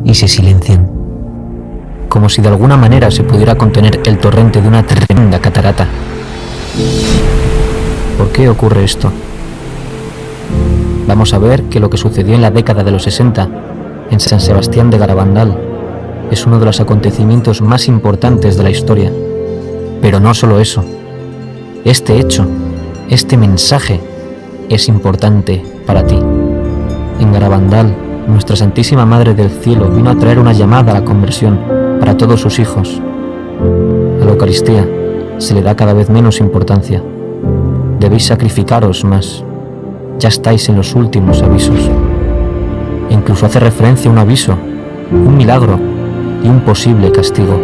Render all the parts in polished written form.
y se silencian, como si de alguna manera se pudiera contener el torrente de una tremenda catarata. ¿Por qué ocurre esto? Vamos a ver que lo que sucedió en la década de los 60 en San Sebastián de Garabandal es uno de los acontecimientos más importantes de la historia. Pero no solo eso. Este hecho, este mensaje, es importante para ti. En Garabandal, nuestra Santísima Madre del Cielo vino a traer una llamada a la conversión para todos sus hijos. A la Eucaristía se le da cada vez menos importancia. Debéis sacrificaros más. Ya estáis en los últimos avisos. E incluso hace referencia a un aviso, un milagro y un posible castigo.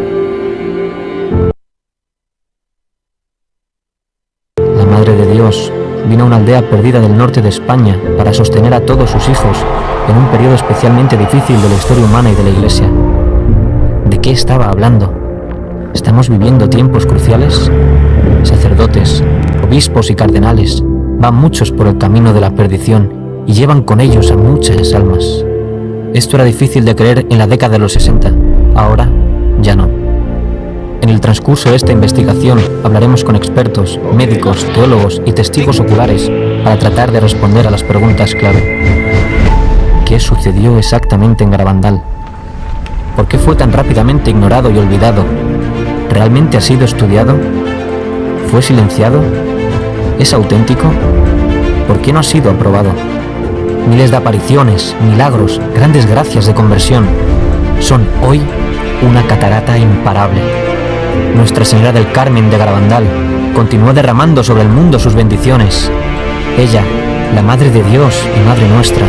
La Madre de Dios vino a una aldea perdida del norte de España para sostener a todos sus hijos en un periodo especialmente difícil de la historia humana y de la Iglesia. ¿De qué estaba hablando? ¿Estamos viviendo tiempos cruciales? Sacerdotes, obispos y cardenales van muchos por el camino de la perdición y llevan con ellos a muchas almas. Esto era difícil de creer en la década de los 60, ahora ya no. En el transcurso de esta investigación hablaremos con expertos, médicos, teólogos y testigos oculares para tratar de responder a las preguntas clave. ¿Qué sucedió exactamente en Garabandal? ¿Por qué fue tan rápidamente ignorado y olvidado? ¿Realmente ha sido estudiado? ¿Fue silenciado? ¿Es auténtico? ¿Por qué no ha sido aprobado? Miles de apariciones, milagros, grandes gracias de conversión son hoy una catarata imparable. Nuestra Señora del Carmen de Garabandal continuó derramando sobre el mundo sus bendiciones. Ella, la Madre de Dios y Madre nuestra,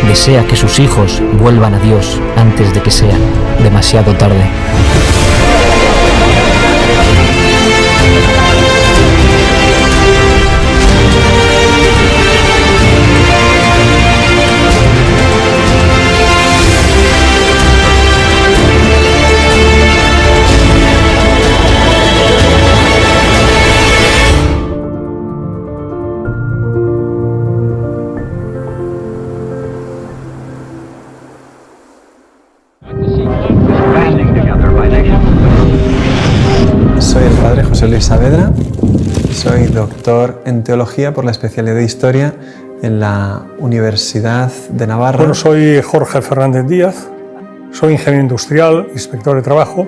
desea que sus hijos vuelvan a Dios antes de que sea demasiado tarde. Soy el padre José Luis Saavedra, soy doctor en teología por la especialidad de historia en la Universidad de Navarra. Bueno, soy Jorge Fernández Díaz, soy ingeniero industrial, inspector de trabajo,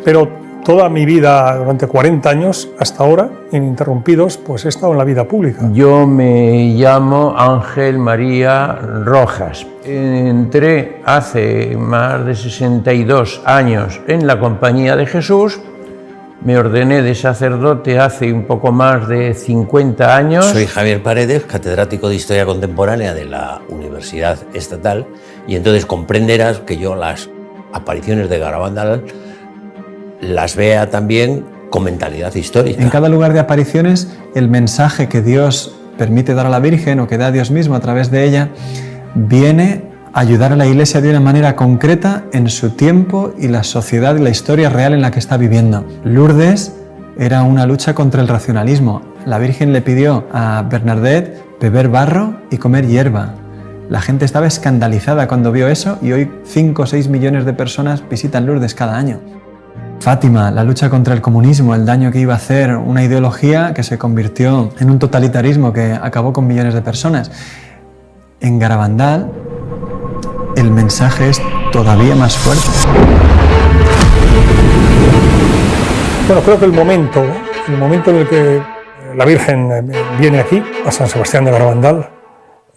pero toda mi vida, durante 40 años hasta ahora, ininterrumpidos, pues he estado en la vida pública. Yo me llamo Ángel María Rojas. Entré hace más de 62 años en la Compañía de Jesús. Me ordené de sacerdote hace un poco más de 50 años. Soy Javier Paredes, catedrático de Historia Contemporánea de la Universidad Estatal, y entonces comprenderás que yo las apariciones de Garabandal las vea también con mentalidad histórica. En cada lugar de apariciones, el mensaje que Dios permite dar a la Virgen o que da Dios mismo a través de ella viene a ayudar a la Iglesia de una manera concreta en su tiempo y la sociedad y la historia real en la que está viviendo. Lourdes era una lucha contra el racionalismo. La Virgen le pidió a Bernadette beber barro y comer hierba. La gente estaba escandalizada cuando vio eso y hoy 5 o 6 millones de personas visitan Lourdes cada año. Fátima, la lucha contra el comunismo, el daño que iba a hacer una ideología que se convirtió en un totalitarismo que acabó con millones de personas. En Garabandal, el mensaje es todavía más fuerte. Bueno, creo que el momento en el que la Virgen viene aquí, a San Sebastián de Garabandal,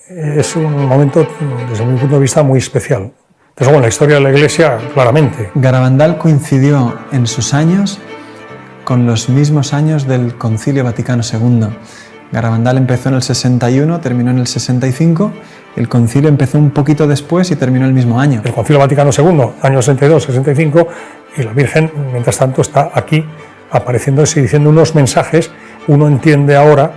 es un momento, desde mi punto de vista, muy especial. Pero bueno, la historia de la Iglesia, claramente. Garabandal coincidió en sus años con los mismos años del Concilio Vaticano II. Garabandal empezó en el 61, terminó en el 65. El concilio empezó un poquito después y terminó el mismo año. El Concilio Vaticano II, año 62, 65, y la Virgen, mientras tanto, está aquí apareciéndose y diciendo unos mensajes. Uno entiende ahora,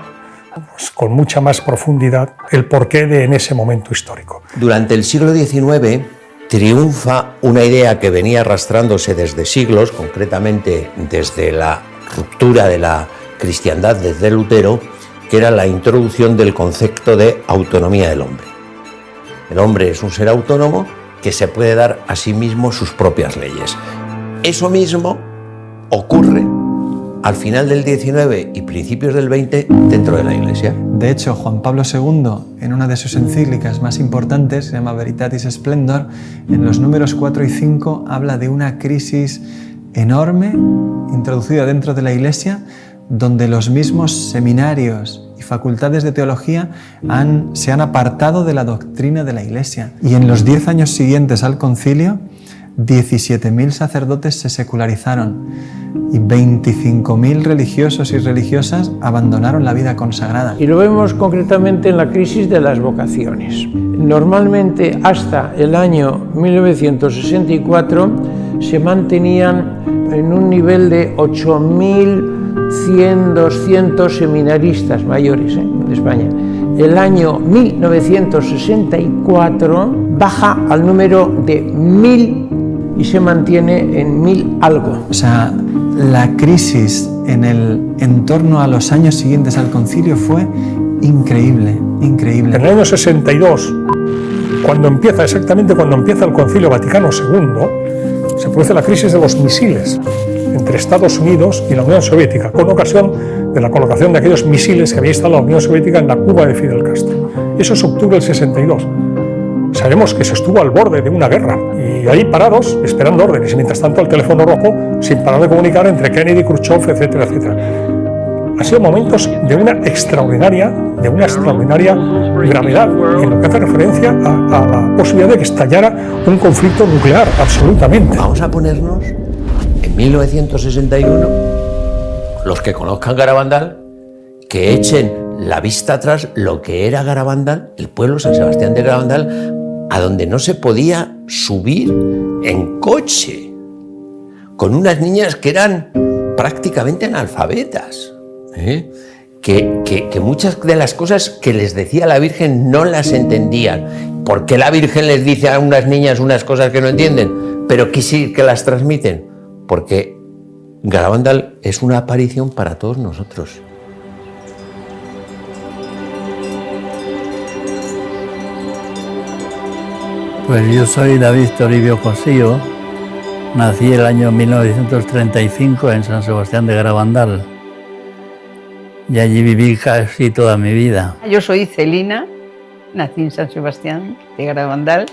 pues, con mucha más profundidad, el porqué de en ese momento histórico. Durante el siglo XIX triunfa una idea que venía arrastrándose desde siglos, concretamente desde la ruptura de la cristiandad desde Lutero, que era la introducción del concepto de autonomía del hombre. El hombre es un ser autónomo que se puede dar a sí mismo sus propias leyes. Eso mismo ocurre al final del XIX y principios del XX dentro de la Iglesia. De hecho, Juan Pablo II, en una de sus encíclicas más importantes, se llama Veritatis Splendor, en los números 4 y 5 habla de una crisis enorme introducida dentro de la Iglesia, donde los mismos seminarios y facultades de teología se han apartado de la doctrina de la Iglesia. Y en los 10 años siguientes al concilio, 17.000 sacerdotes se secularizaron y 25.000 religiosos y religiosas abandonaron la vida consagrada. Y lo vemos concretamente en la crisis de las vocaciones. Normalmente hasta el año 1964 se mantenían en un nivel de 8.100, 200 seminaristas mayores de España. El año 1964 baja al número de 1.000 y se mantiene en 1.000 algo. O sea, la crisis en torno a los años siguientes al concilio fue increíble, increíble. En el año 62, exactamente cuando empieza el Concilio Vaticano II, se produce la crisis de los misiles entre Estados Unidos y la Unión Soviética, con ocasión de la colocación de aquellos misiles que había instalado la Unión Soviética en la Cuba de Fidel Castro. Eso es octubre del 62. Sabemos que se estuvo al borde de una guerra y ahí parados, esperando órdenes, y mientras tanto el teléfono rojo sin parar de comunicar entre Kennedy, Khrushchev, etcétera, etcétera. Han sido momentos de una extraordinaria gravedad en lo que hace referencia a la posibilidad de que estallara un conflicto nuclear, absolutamente. Vamos a ponernos en 1961, los que conozcan Garabandal, que echen la vista atrás lo que era Garabandal, el pueblo San Sebastián de Garabandal, a donde no se podía subir en coche, con unas niñas que eran prácticamente analfabetas, que muchas de las cosas que les decía la Virgen no las entendían. ¿Por qué la Virgen les dice a unas niñas unas cosas que no entienden, pero que sí que las transmiten? Porque Garabandal es una aparición para todos nosotros. Pues yo soy David Toribio Cosío, nací el año 1935 en San Sebastián de Garabandal y allí viví casi toda mi vida. Yo soy Celina, nací en San Sebastián de Garabandal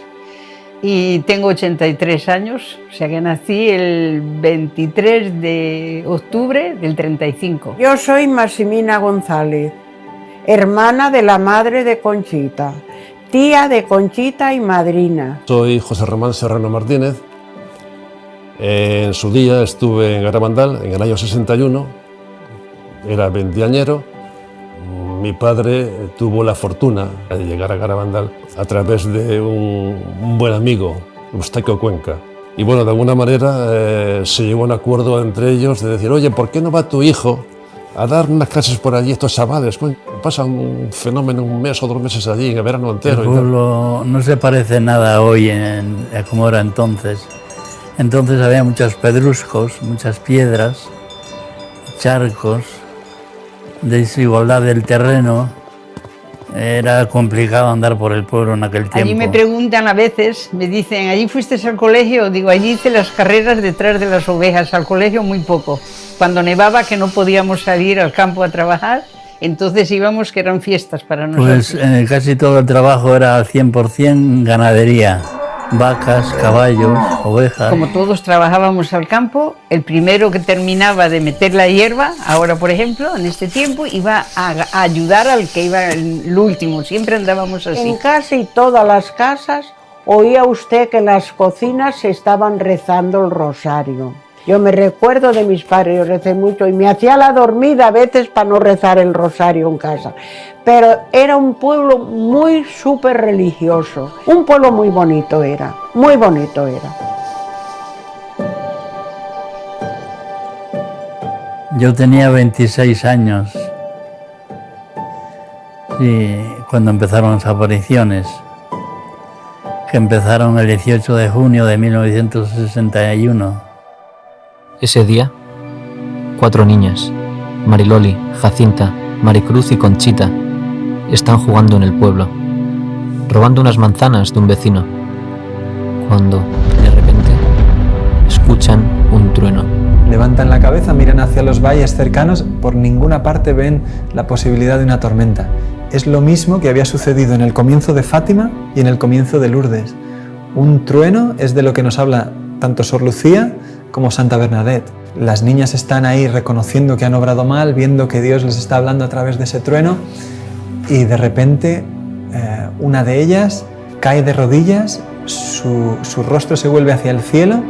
y tengo 83 años, o sea que nací el 23 de octubre del 35. Yo soy Maximina González, hermana de la madre de Conchita, tía de Conchita y madrina. Soy José Román Serrano Martínez. En su día estuve en Garabandal en el año 61, era veinteañero. Mi padre tuvo la fortuna de llegar a Garabandal a través de un buen amigo, Eustaquio Cuenca. Y bueno, de alguna manera se llegó a un acuerdo entre ellos de decir, oye, ¿por qué no va tu hijo a dar unas clases por allí, estos chavales? Bueno, pasan un fenómeno, un mes o 2 meses allí, en el verano entero. El pueblo no se parece nada hoy a como era entonces. Entonces había muchos pedruscos, muchas piedras, charcos, desigualdad del terreno. Era complicado andar por el pueblo en aquel tiempo. Allí me preguntan a veces, me dicen, ¿allí fuiste al colegio? Digo, allí hice las carreras detrás de las ovejas, al colegio muy poco. Cuando nevaba, que no podíamos salir al campo a trabajar, entonces íbamos, que eran fiestas para nosotros. Pues casi todo el trabajo era al 100% ganadería. Vacas, caballos, ovejas. Como todos trabajábamos al campo, el primero que terminaba de meter la hierba, ahora por ejemplo, en este tiempo, iba a ayudar al que iba el último, siempre andábamos así. En casi todas las casas oía usted que en las cocinas se estaban rezando el rosario. Yo me recuerdo de mis padres, yo recé mucho y me hacía la dormida a veces para no rezar el rosario en casa. Pero era un pueblo muy súper religioso, un pueblo muy bonito era, muy bonito era. Yo tenía 26 años y cuando empezaron las apariciones, que empezaron el 18 de junio de 1961. Ese día, 4 niñas, Mariloli, Jacinta, Maricruz y Conchita, están jugando en el pueblo, robando unas manzanas de un vecino, cuando, de repente, escuchan un trueno. Levantan la cabeza, miran hacia los valles cercanos, por ninguna parte ven la posibilidad de una tormenta. Es lo mismo que había sucedido en el comienzo de Fátima y en el comienzo de Lourdes. Un trueno es de lo que nos habla tanto Sor Lucía como Santa Bernadette. Las niñas están ahí reconociendo que han obrado mal, viendo que Dios les está hablando a través de ese trueno, y de repente una de ellas cae de rodillas, su rostro se vuelve hacia el cielo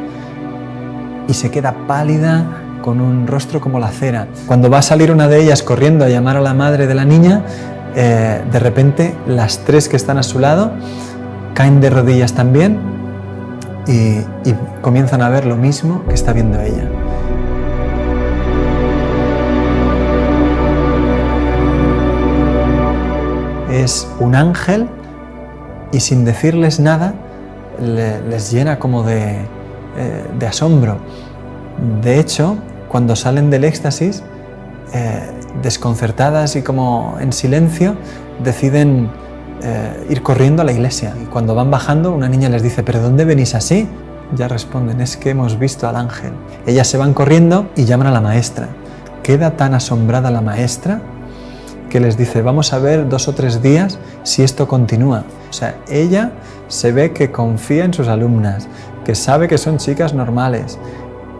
y se queda pálida, con un rostro como la cera. Cuando va a salir una de ellas corriendo a llamar a la madre de la niña, de repente las tres que están a su lado caen de rodillas también y comienzan a ver lo mismo que está viendo ella. Es un ángel y sin decirles nada les llena como de asombro. De hecho, cuando salen del éxtasis, desconcertadas y como en silencio, deciden ir corriendo a la iglesia. Y cuando van bajando, una niña les dice: ¿pero dónde venís así? Ya responden: es que hemos visto al ángel. Ellas se van corriendo y llaman a la maestra. Queda tan asombrada la maestra que les dice: vamos a ver 2 o 3 días si esto continúa. O sea, ella se ve que confía en sus alumnas, que sabe que son chicas normales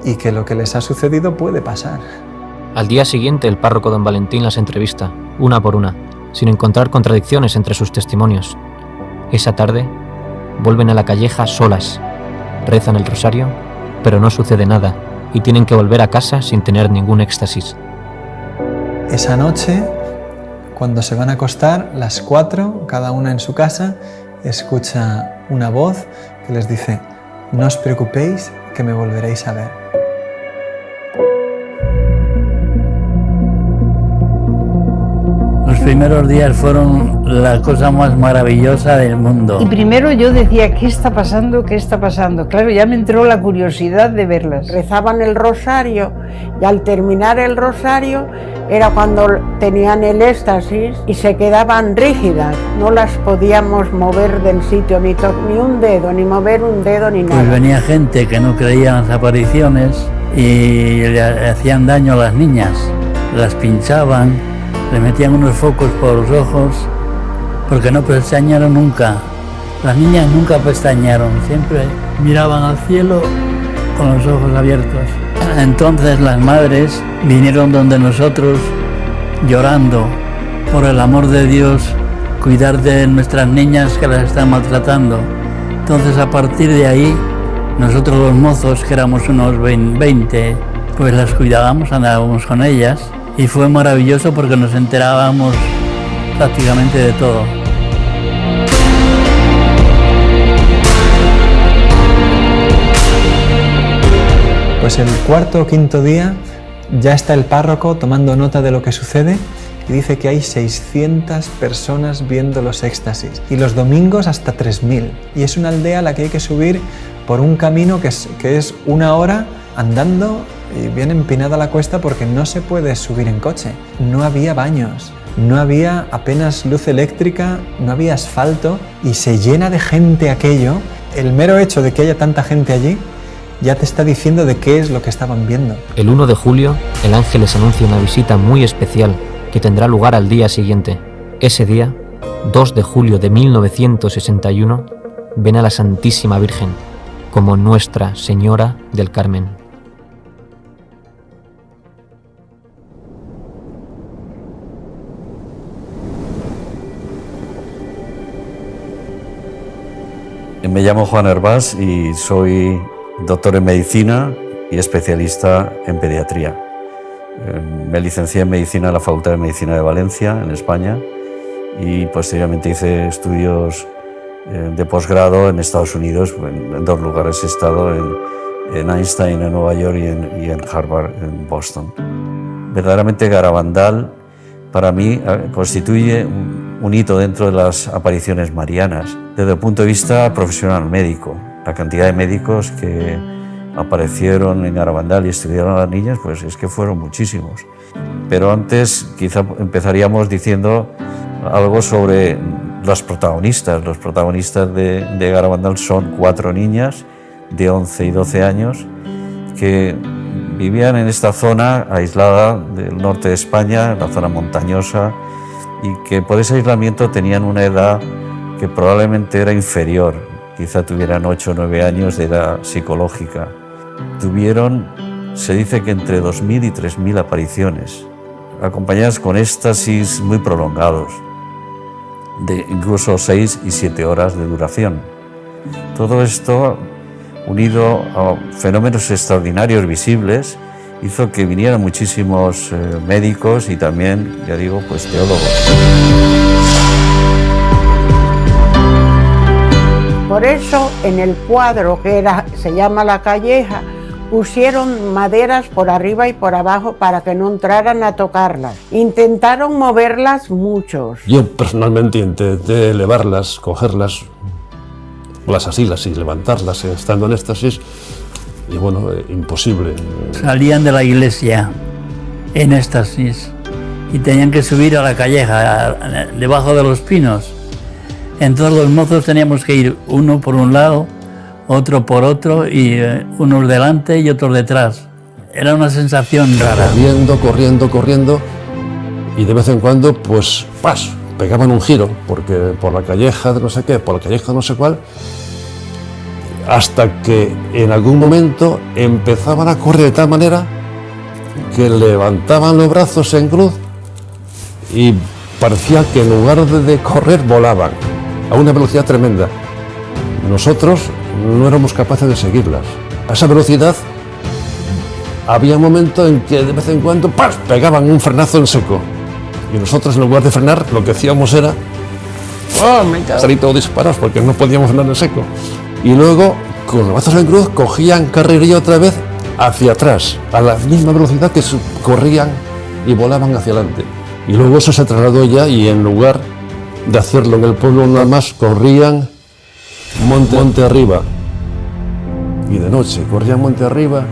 y que lo que les ha sucedido puede pasar. Al día siguiente, el párroco don Valentín las entrevista, una por una, sin encontrar contradicciones entre sus testimonios. Esa tarde, vuelven a la calleja solas, rezan el rosario, pero no sucede nada y tienen que volver a casa sin tener ningún éxtasis. Esa noche, cuando se van a acostar, las 4, cada una en su casa, escucha una voz que les dice: no os preocupéis, que me volveréis a ver. Los primeros días fueron la cosa más maravillosa del mundo. Y primero yo decía: ¿qué está pasando? ¿Qué está pasando? Claro, ya me entró la curiosidad de verlas. Rezaban el rosario y al terminar el rosario era cuando tenían el éxtasis y se quedaban rígidas. No las podíamos mover del sitio, ni un dedo, ni mover un dedo, ni nada. Pues venía gente que no creía en las apariciones y le hacían daño a las niñas. Las pinchaban, le metían unos focos por los ojos, porque no pestañearon nunca. Las niñas nunca pestañearon, siempre miraban al cielo con los ojos abiertos. Entonces las madres vinieron donde nosotros llorando por el amor de Dios, cuidar de nuestras niñas que las están maltratando. Entonces a partir de ahí, nosotros los mozos, que éramos unos 20, pues las cuidábamos, andábamos con ellas y fue maravilloso porque nos enterábamos prácticamente de todo. Pues el 4º o 5º día ya está el párroco tomando nota de lo que sucede y dice que hay 600 personas viendo los éxtasis y los domingos hasta 3000. Y es una aldea a la que hay que subir por un camino que es 1 hora andando y bien empinada la cuesta porque no se puede subir en coche. No había baños, no había apenas luz eléctrica, no había asfalto y se llena de gente aquello. El mero hecho de que haya tanta gente allí ya te está diciendo de qué es lo que estaban viendo. El 1 de julio, el ángel les anuncia una visita muy especial que tendrá lugar al día siguiente. Ese día, 2 de julio de 1961, ven a la Santísima Virgen como Nuestra Señora del Carmen. Me llamo Juan Hervás y soy doctor en medicina y especialista en pediatría. Me licencié en medicina en la Facultad de Medicina de Valencia, en España, y posteriormente hice estudios de posgrado en Estados Unidos. En 2 lugares he estado, en Einstein, en Nueva York, y en Harvard, en Boston. Verdaderamente Garabandal para mí constituye un hito dentro de las apariciones marianas, desde el punto de vista profesional médico. La cantidad de médicos que aparecieron en Garabandal y estudiaron a las niñas, pues es que fueron muchísimos. Pero antes quizá empezaríamos diciendo algo sobre Los protagonistas de Garabandal son 4 niñas de 11 y 12 años que vivían en esta zona aislada del norte de España, en la zona montañosa, y que por ese aislamiento tenían una edad que probablemente era inferior, quizá tuvieran 8 o 9 años de edad psicológica. Tuvieron, se dice que entre 2.000 y 3.000 apariciones, acompañadas con éxtasis muy prolongados, de incluso 6 y 7 horas de duración. Todo esto, unido a fenómenos extraordinarios visibles, hizo que vinieran muchísimos médicos y también, ya digo, pues teólogos. Por eso en el cuadro se llama La Calleja, pusieron maderas por arriba y por abajo para que no entraran a tocarlas. Intentaron moverlas muchos. Yo personalmente intenté elevarlas, cogerlas, las asilas y levantarlas estando en éxtasis, y bueno, imposible. Salían de la iglesia en éxtasis y tenían que subir a la calleja, debajo de los pinos. Entonces los mozos teníamos que ir uno por un lado, otro por otro, y unos delante y otros detrás. Era una sensación rara. Corriendo, y de vez en cuando, pues, pegaban un giro, porque por la calleja de no sé qué, por la calleja no sé cuál, hasta que en algún momento empezaban a correr de tal manera que levantaban los brazos en cruz y parecía que en lugar de correr volaban a una velocidad tremenda. Nosotros no éramos capaces de seguirlas. A esa velocidad había un momento en que de vez en cuando pegaban un frenazo en seco, y nosotros en lugar de frenar lo que hacíamos era salir todos disparados porque no podíamos frenar en seco, y luego con los brazos en cruz cogían carrerilla otra vez hacia atrás a la misma velocidad que corrían y volaban hacia adelante. Y luego eso se trasladó ya, y en lugar de hacerlo en el pueblo nada más, corrían monte arriba, y de noche corrían monte arriba,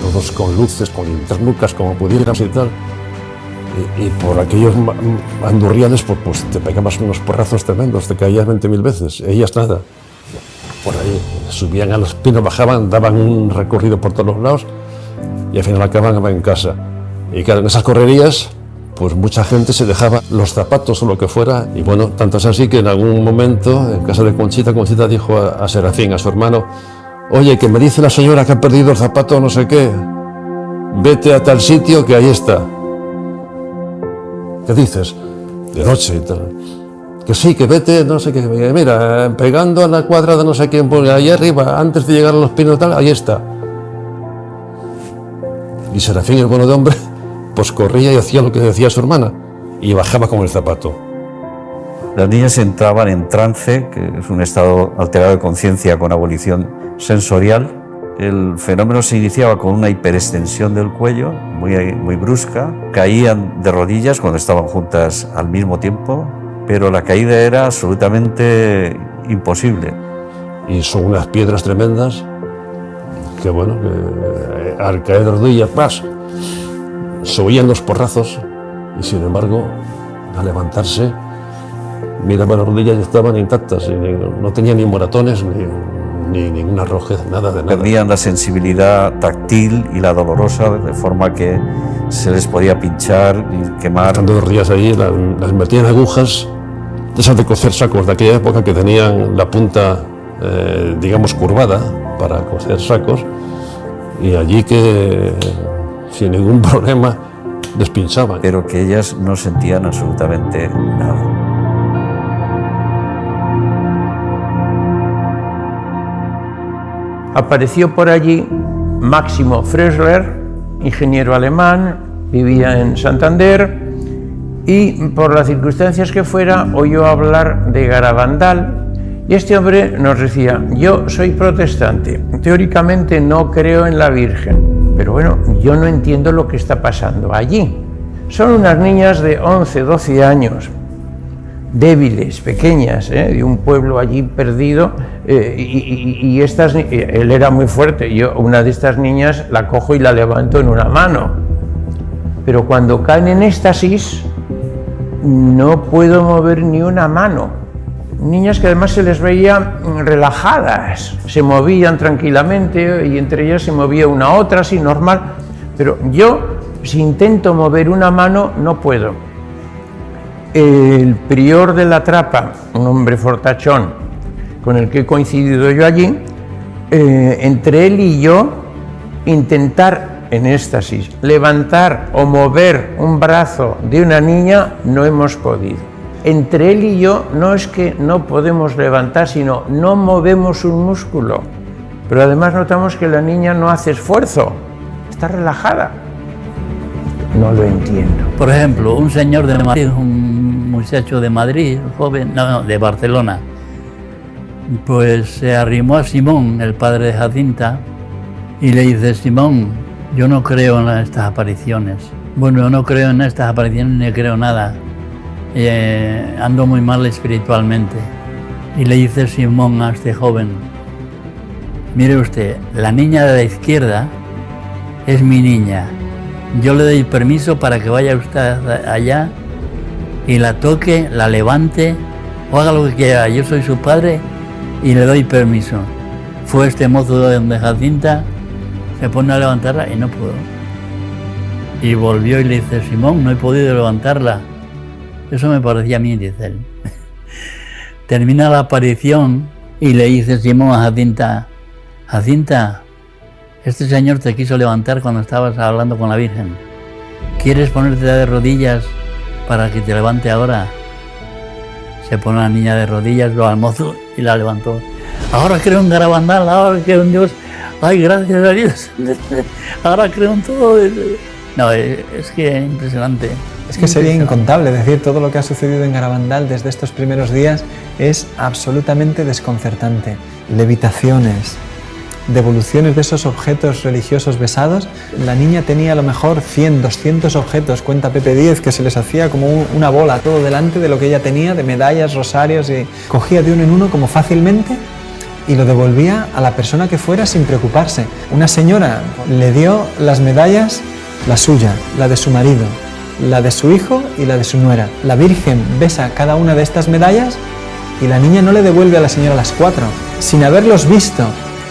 todos con luces, con linternucas como pudieran y tal, y por aquellos andurriales pues te pegabas unos porrazos tremendos, te caías 20.000 veces, ellas nada. Por ahí subían a los pinos, bajaban, daban un recorrido por todos los lados y al final acababan en casa. Y claro, en esas correrías pues mucha gente se dejaba los zapatos o lo que fuera, y bueno, tanto es así que en algún momento en casa de Conchita dijo a Serafín, a su hermano: oye, que me dice la señora que ha perdido el zapato no sé qué, vete a tal sitio que ahí está. ¿Qué dices? De noche y tal. Que sí, que vete, no sé qué, mira, pegando a la cuadra de no sé quién, pues ahí arriba, antes de llegar a los pinos tal, ahí está. Y Serafín, el bueno de hombre, pues corría y hacía lo que decía su hermana, y bajaba con el zapato. Las niñas entraban en trance, que es un estado alterado de conciencia con abolición sensorial. El fenómeno se iniciaba con una hiperextensión del cuello, muy brusca. Caían de rodillas cuando estaban juntas al mismo tiempo, pero la caída era absolutamente imposible. Y son unas piedras tremendas que, bueno, que al caer de rodillas, se oían los porrazos, y sin embargo, al levantarse, miraban las rodillas y estaban intactas, y no tenían ni moratones, ni ninguna rojez, nada de nada. Perdían la sensibilidad táctil y la dolorosa, de forma que se les podía pinchar y quemar. Estando 2 días allí, las metían agujas, de esas de coser sacos de aquella época, que tenían la punta, digamos, curvada para coser sacos, y allí que sin ningún problema les pinchaban. Pero que ellas no sentían absolutamente nada. Apareció por allí Máximo Fröschler, ingeniero alemán, vivía en Santander, y por las circunstancias que fuera oyó hablar de Garabandal, y este hombre nos decía: yo soy protestante, teóricamente no creo en la Virgen, pero bueno, yo no entiendo lo que está pasando allí. Son unas niñas de 11, 12 años, débiles, pequeñas, de un pueblo allí perdido, y él era muy fuerte. Yo una de estas niñas la cojo y la levanto en una mano, pero cuando caen en éxtasis no puedo mover ni una mano. Niñas que además se les veía relajadas, se movían tranquilamente y entre ellas se movía una a otra, así normal, pero yo, si intento mover una mano, no puedo. El prior de la Trapa, un hombre fortachón con el que he coincidido yo allí, entre él y yo, intentar en éxtasis levantar o mover un brazo de una niña, no hemos podido. Entre él y yo no es que no podemos levantar, sino no movemos un músculo. Pero además notamos que la niña no hace esfuerzo, está relajada. No lo entiendo. Por ejemplo, un señor de Madrid, un muchacho de Madrid, joven, no, de Barcelona, pues se arrimó a Simón, el padre de Jacinta, y le dice: Simón, yo no creo en estas apariciones. Bueno, yo no creo en estas apariciones ni creo nada. Ando muy mal espiritualmente. Y le dice Simón a este joven: mire usted, la niña de la izquierda es mi niña. Yo le doy permiso para que vaya usted allá y la toque, la levante o haga lo que quiera. Yo soy su padre y le doy permiso. Fue este mozo de Jacinta, se pone a levantarla y no pudo. Y volvió y le dice: Simón, no he podido levantarla. Eso me parecía a mí, dice él. Termina la aparición y le dice Simón a Jacinta: Jacinta, este señor te quiso levantar cuando estabas hablando con la Virgen. ¿Quieres ponerte de rodillas para que te levante ahora? Se pone la niña de rodillas, lo al mozo y la levantó. Ahora creo en Garabandal, ahora creo en Dios. Ay, gracias a Dios. Ahora creo en todo. No, es que es impresionante. Es que sería incontable decir todo lo que ha sucedido en Garabandal desde estos primeros días. Es absolutamente desconcertante. Levitaciones, devoluciones de esos objetos religiosos besados. La niña tenía a lo mejor 100, 200 objetos, cuenta Pepe Díez, que se les hacía como una bola todo delante de lo que ella tenía, de medallas, rosarios, y cogía de uno en uno como fácilmente y lo devolvía a la persona que fuera sin preocuparse. Una señora le dio las medallas, la suya, la de su marido, la de su hijo y la de su nuera. La Virgen besa cada una de estas medallas y la niña no le devuelve a la señora las 4. Sin haberlos visto,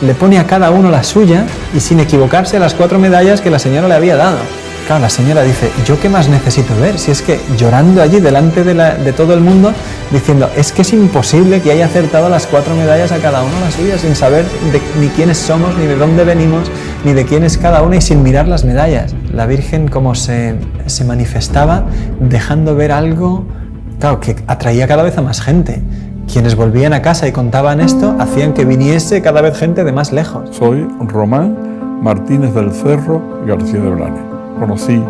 le pone a cada uno la suya y sin equivocarse a las 4 medallas que la señora le había dado. Claro, la señora dice: ¿yo qué más necesito ver? Si es que llorando allí delante de todo el mundo, diciendo: es que es imposible que haya acertado las 4 medallas a cada uno la suya, sin saber ni quiénes somos, ni de dónde venimos, ni de quién es cada una, y sin mirar las medallas. La Virgen como se manifestaba, dejando ver algo, claro, que atraía cada vez a más gente. Quienes volvían a casa y contaban esto, hacían que viniese cada vez gente de más lejos. Soy Román Martínez del Cerro García de Blanes. Conocí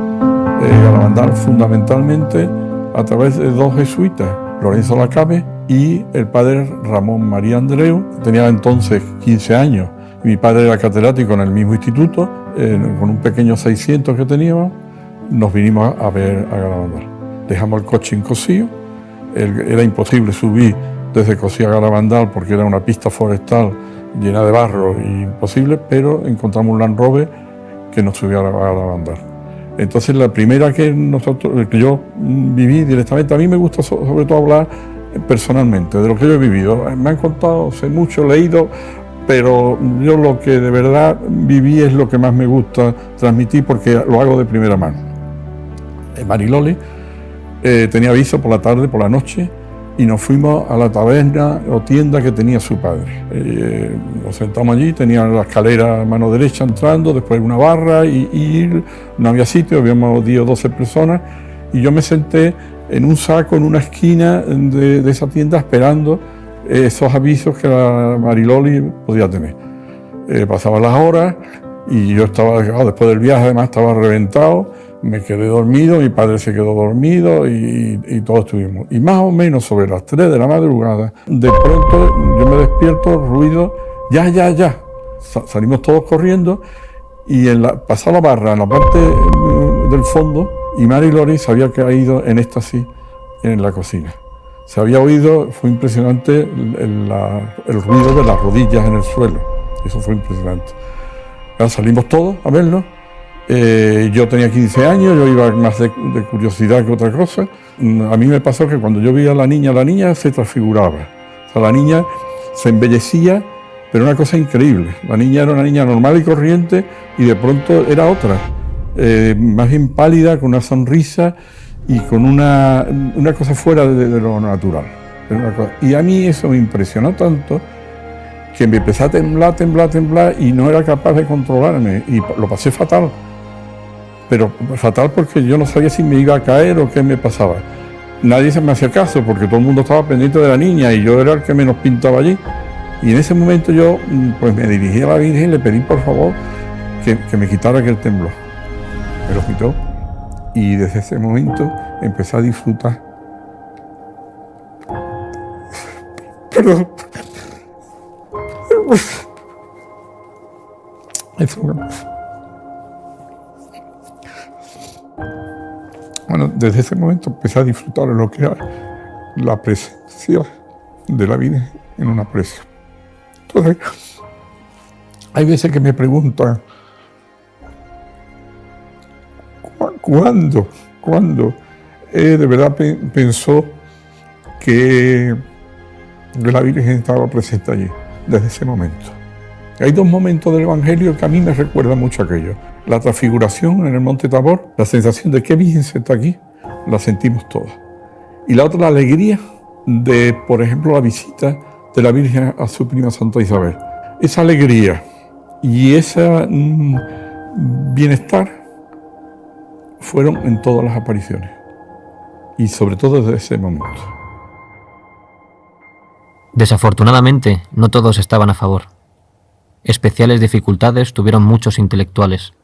Garabandal fundamentalmente a través de 2 jesuitas, Lorenzo Lacabe y el padre Ramón María Andreu. Tenía entonces 15 años. Mi padre era catedrático en el mismo instituto. Con un pequeño 600 que teníamos, nos vinimos a ver a Garabandal. Dejamos el coche en Cosío. Era imposible subir desde Cosío a Garabandal porque era una pista forestal llena de barro, imposible, pero encontramos un Land Rover que nos subió a Garabandal. Entonces la primera que yo viví directamente, a mí me gusta sobre todo hablar personalmente de lo que yo he vivido. Me han contado, sé mucho, leído, pero yo lo que de verdad viví es lo que más me gusta transmitir porque lo hago de primera mano. Mariloli tenía aviso por la tarde, por la noche, y nos fuimos a la taberna o tienda que tenía su padre. Nos sentamos allí, tenía la escalera a mano derecha entrando, después una barra y no había sitio, habíamos 10 o 12 personas, y yo me senté en un saco en una esquina de esa tienda esperando esos avisos que la Mariloli podía tener. Pasaban las horas y yo estaba, después del viaje además estaba reventado. Me quedé dormido, mi padre se quedó dormido y todos estuvimos. Y más o menos sobre las 3 de la madrugada, de pronto yo me despierto, ruido, ya. Salimos todos corriendo y pasó la barra en la parte del fondo y Mariloli se había caído en éxtasis en la cocina. Se había oído, fue impresionante el ruido de las rodillas en el suelo. Eso fue impresionante. Salimos todos a verlo. Yo tenía 15 años, yo iba más de curiosidad que otra cosa. A mí me pasó que cuando yo veía a la niña se transfiguraba. O sea, la niña se embellecía, pero una cosa increíble. La niña era una niña normal y corriente y de pronto era otra. Más bien pálida, con una sonrisa y con una cosa fuera de lo natural. Y a mí eso me impresionó tanto que me empecé a temblar y no era capaz de controlarme y lo pasé fatal. Pero fatal porque yo no sabía si me iba a caer o qué me pasaba. Nadie se me hacía caso porque todo el mundo estaba pendiente de la niña y yo era el que menos pintaba allí. Y en ese momento yo pues me dirigí a la Virgen y le pedí por favor que me quitara aquel temblor. Me lo quitó y desde ese momento empecé a disfrutar. Perdón. Bueno, desde ese momento empecé a disfrutar de lo que era la presencia de la Virgen en una aprecio. Entonces, hay veces que me preguntan, ¿cuándo de verdad pensó que la Virgen estaba presente allí? Desde ese momento. Hay dos momentos del Evangelio que a mí me recuerdan mucho aquello. La transfiguración en el Monte Tabor, la sensación de que Virgen está aquí, la sentimos todas. Y la otra, la alegría de, por ejemplo, la visita de la Virgen a su prima Santa Isabel. Esa alegría y ese bienestar fueron en todas las apariciones. Y sobre todo desde ese momento. Desafortunadamente, no todos estaban a favor. Especiales dificultades tuvieron muchos intelectuales.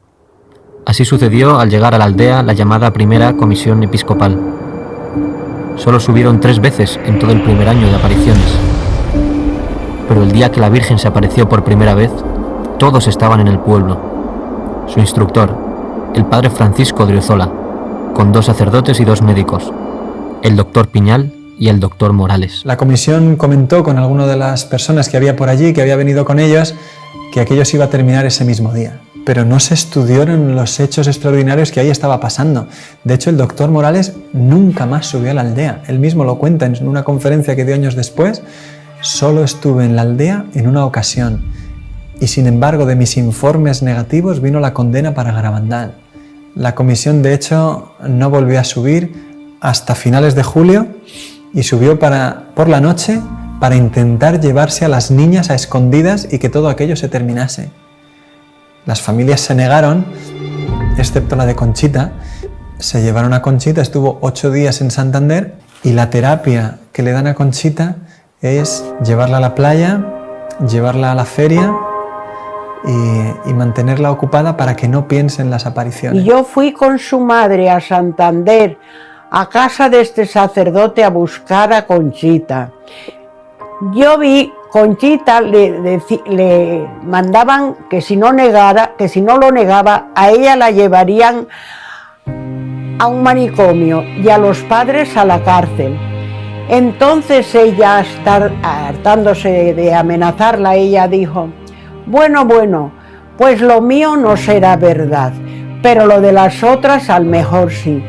Así sucedió al llegar a la aldea la llamada Primera Comisión Episcopal. Solo subieron 3 veces en todo el primer año de apariciones. Pero el día que la Virgen se apareció por primera vez, todos estaban en el pueblo. Su instructor, el padre Francisco de Ozola, con 2 sacerdotes y 2 médicos, el doctor Piñal y el doctor Morales. La comisión comentó con alguna de las personas que había por allí, que había venido con ellos, que aquello se iba a terminar ese mismo día. Pero no se estudiaron los hechos extraordinarios que ahí estaba pasando. De hecho, el doctor Morales nunca más subió a la aldea. Él mismo lo cuenta en una conferencia que dio años después. Solo estuve en la aldea en una ocasión. Y sin embargo, de mis informes negativos vino la condena para Garabandal. La comisión, de hecho, no volvió a subir hasta finales de julio y subió por la noche para intentar llevarse a las niñas a escondidas y que todo aquello se terminase. Las familias se negaron, excepto la de Conchita. Se llevaron a Conchita, estuvo 8 días en Santander y la terapia que le dan a Conchita es llevarla a la playa, llevarla a la feria y mantenerla ocupada para que no piense en las apariciones. Y yo fui con su madre a Santander, a casa de este sacerdote, a buscar a Conchita. Yo vi, Conchita le mandaban que si no lo negaba, a ella la llevarían a un manicomio y a los padres a la cárcel. Entonces ella, hartándose de amenazarla, ella dijo, bueno, pues lo mío no será verdad, pero lo de las otras al mejor sí.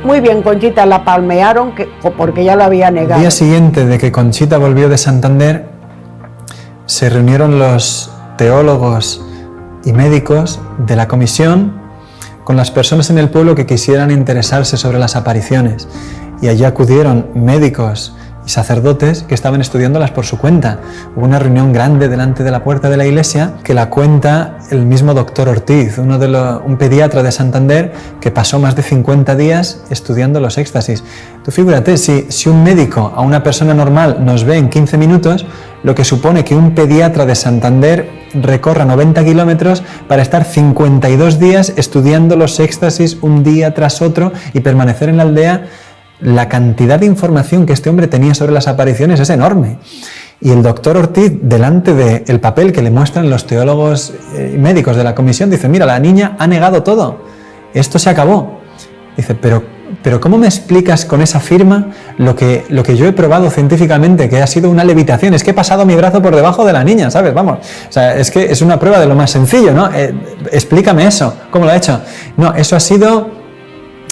Muy bien, Conchita, la palmearon porque ya lo había negado. El día siguiente de que Conchita volvió de Santander, se reunieron los teólogos y médicos de la comisión con las personas en el pueblo que quisieran interesarse sobre las apariciones. Y allí acudieron médicos y sacerdotes que estaban estudiándolas por su cuenta. Hubo una reunión grande delante de la puerta de la iglesia que la cuenta el mismo doctor Ortiz, un pediatra de Santander que pasó más de 50 días estudiando los éxtasis. Tú figúrate, si un médico a una persona normal nos ve en 15 minutos, lo que supone que un pediatra de Santander recorra 90 kilómetros para estar 52 días estudiando los éxtasis un día tras otro y permanecer en la aldea. La cantidad de información que este hombre tenía sobre las apariciones es enorme. Y el doctor Ortiz, delante del papel que le muestran los teólogos y médicos de la comisión, dice, mira, la niña ha negado todo, esto se acabó. Dice, pero pero ¿cómo me explicas con esa firma lo que yo he probado científicamente, que ha sido una levitación? Es que he pasado mi brazo por debajo de la niña, ¿sabes? Vamos, o sea, es que es una prueba de lo más sencillo, ¿no? Explícame eso, ¿cómo lo ha hecho? No, eso ha sido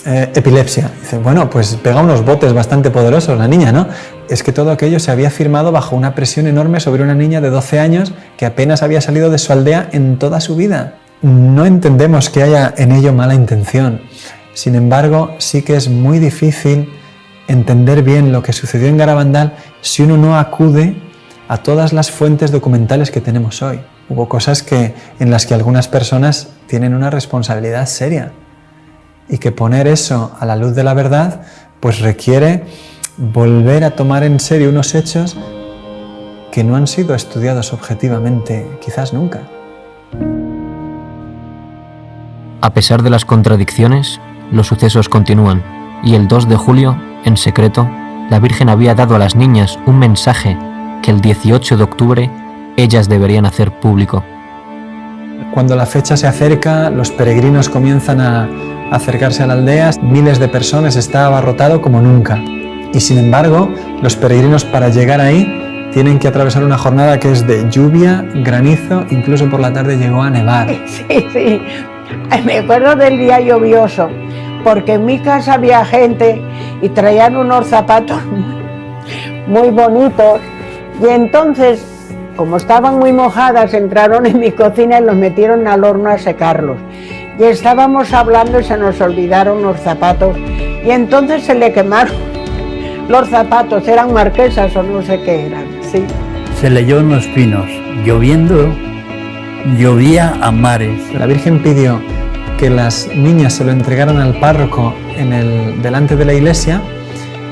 epilepsia. Dice, bueno, pues pega unos botes bastante poderosos la niña, ¿no? Es que todo aquello se había firmado bajo una presión enorme sobre una niña de 12 años que apenas había salido de su aldea en toda su vida. No entendemos que haya en ello mala intención. Sin embargo, sí que es muy difícil entender bien lo que sucedió en Garabandal si uno no acude a todas las fuentes documentales que tenemos hoy. Hubo cosas en las que algunas personas tienen una responsabilidad seria y que poner eso a la luz de la verdad pues requiere volver a tomar en serio unos hechos que no han sido estudiados objetivamente quizás nunca. A pesar de las contradicciones, los sucesos continúan, y el 2 de julio, en secreto, la Virgen había dado a las niñas un mensaje que el 18 de octubre ellas deberían hacer público. Cuando la fecha se acerca, los peregrinos comienzan a acercarse a la aldea, miles de personas, está abarrotado como nunca. Y sin embargo, los peregrinos para llegar ahí tienen que atravesar una jornada que es de lluvia, granizo, incluso por la tarde llegó a nevar. Sí. Me acuerdo del día lluvioso, porque en mi casa había gente y traían unos zapatos muy bonitos y entonces, como estaban muy mojadas, entraron en mi cocina y los metieron al horno a secarlos. Y estábamos hablando y se nos olvidaron los zapatos y entonces se le quemaron los zapatos, eran marquesas o no sé qué eran, sí. Se leyó en los pinos, lloviendo, llovía a mares. La Virgen pidió que las niñas se lo entregaran al párroco delante de la iglesia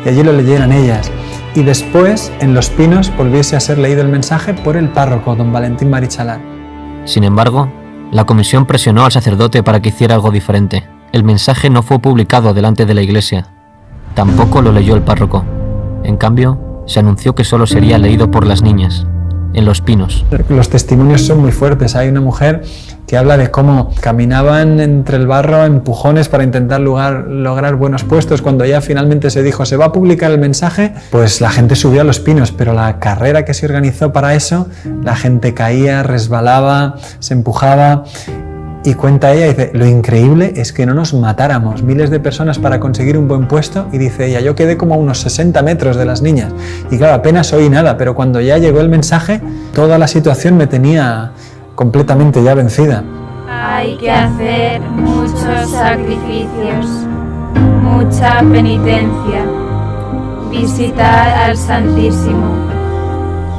y allí lo leyeran ellas. Y después, en los pinos, volviese a ser leído el mensaje por el párroco, don Valentín Marichalar. Sin embargo, la comisión presionó al sacerdote para que hiciera algo diferente. El mensaje no fue publicado delante de la iglesia. Tampoco lo leyó el párroco. En cambio, se anunció que solo sería leído por las niñas, en los pinos. Los testimonios son muy fuertes. Hay una mujer que habla de cómo caminaban entre el barro a empujones para intentar lograr buenos puestos. Cuando ya finalmente se dijo se va a publicar el mensaje, pues la gente subió a los pinos, pero la carrera que se organizó para eso, la gente caía, resbalaba, se empujaba. Y cuenta ella, dice, lo increíble es que no nos matáramos, miles de personas para conseguir un buen puesto, y dice ella, yo quedé como a unos 60 metros de las niñas, y claro, apenas oí nada, pero cuando ya llegó el mensaje, toda la situación me tenía completamente ya vencida. Hay que hacer muchos sacrificios, mucha penitencia, visitar al Santísimo,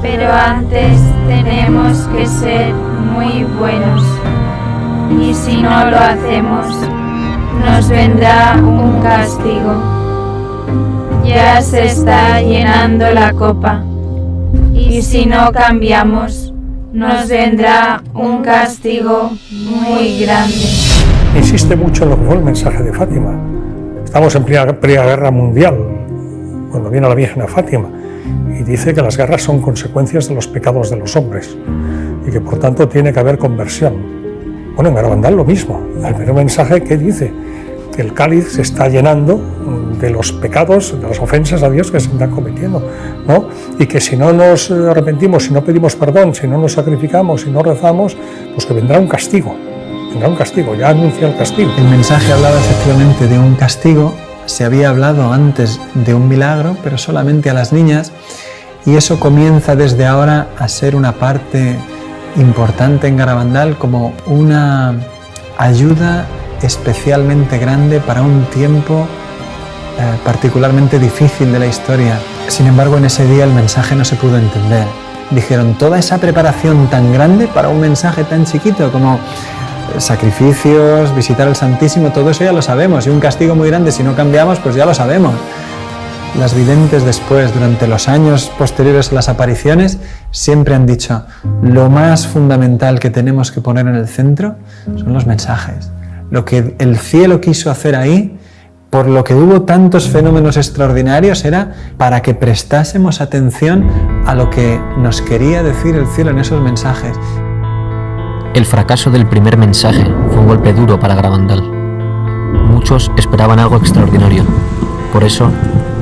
pero antes tenemos que ser muy buenos. Y si no lo hacemos, nos vendrá un castigo. Ya se está llenando la copa, y si no cambiamos, nos vendrá un castigo muy grande. Insiste mucho en lo que fue el mensaje de Fátima. Estamos en plena guerra mundial, cuando viene la Virgen a Fátima, y dice que las guerras son consecuencias de los pecados de los hombres, y que por tanto tiene que haber conversión. Bueno, en Garabandal lo mismo. El primer mensaje que dice que el cáliz se está llenando de los pecados, de las ofensas a Dios que se están cometiendo, ¿no? Y que si no nos arrepentimos, si no pedimos perdón, si no nos sacrificamos, si no rezamos, pues que vendrá un castigo. Vendrá un castigo, ya anuncia el castigo. El mensaje hablaba efectivamente de un castigo. Se había hablado antes de un milagro, pero solamente a las niñas, y eso comienza desde ahora a ser una parte importante en Garabandal, como una ayuda especialmente grande para un tiempo particularmente difícil de la historia. Sin embargo, en ese día el mensaje no se pudo entender. Dijeron, toda esa preparación tan grande para un mensaje tan chiquito como sacrificios, visitar al Santísimo, todo eso ya lo sabemos, y un castigo muy grande si no cambiamos, pues ya lo sabemos. Las videntes después, durante los años posteriores a las apariciones, siempre han dicho, lo más fundamental que tenemos que poner en el centro son los mensajes. Lo que el cielo quiso hacer ahí, por lo que hubo tantos fenómenos extraordinarios, era para que prestásemos atención a lo que nos quería decir el cielo en esos mensajes. El fracaso del primer mensaje fue un golpe duro para Garabandal. Muchos esperaban algo extraordinario. Por eso,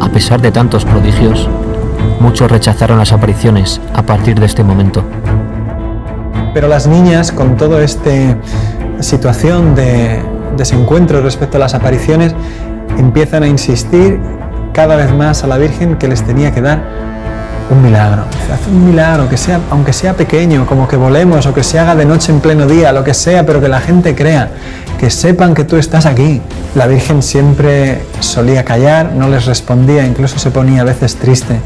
a pesar de tantos prodigios, muchos rechazaron las apariciones a partir de este momento. Pero las niñas, con toda esta situación de desencuentro respecto a las apariciones, empiezan a insistir cada vez más a la Virgen que les tenía que dar un milagro. Haz un milagro, que sea, aunque sea pequeño, como que volemos o que se haga de noche en pleno día, lo que sea, pero que la gente crea, que sepan que tú estás aquí. La Virgen siempre solía callar, no les respondía, incluso se ponía a veces triste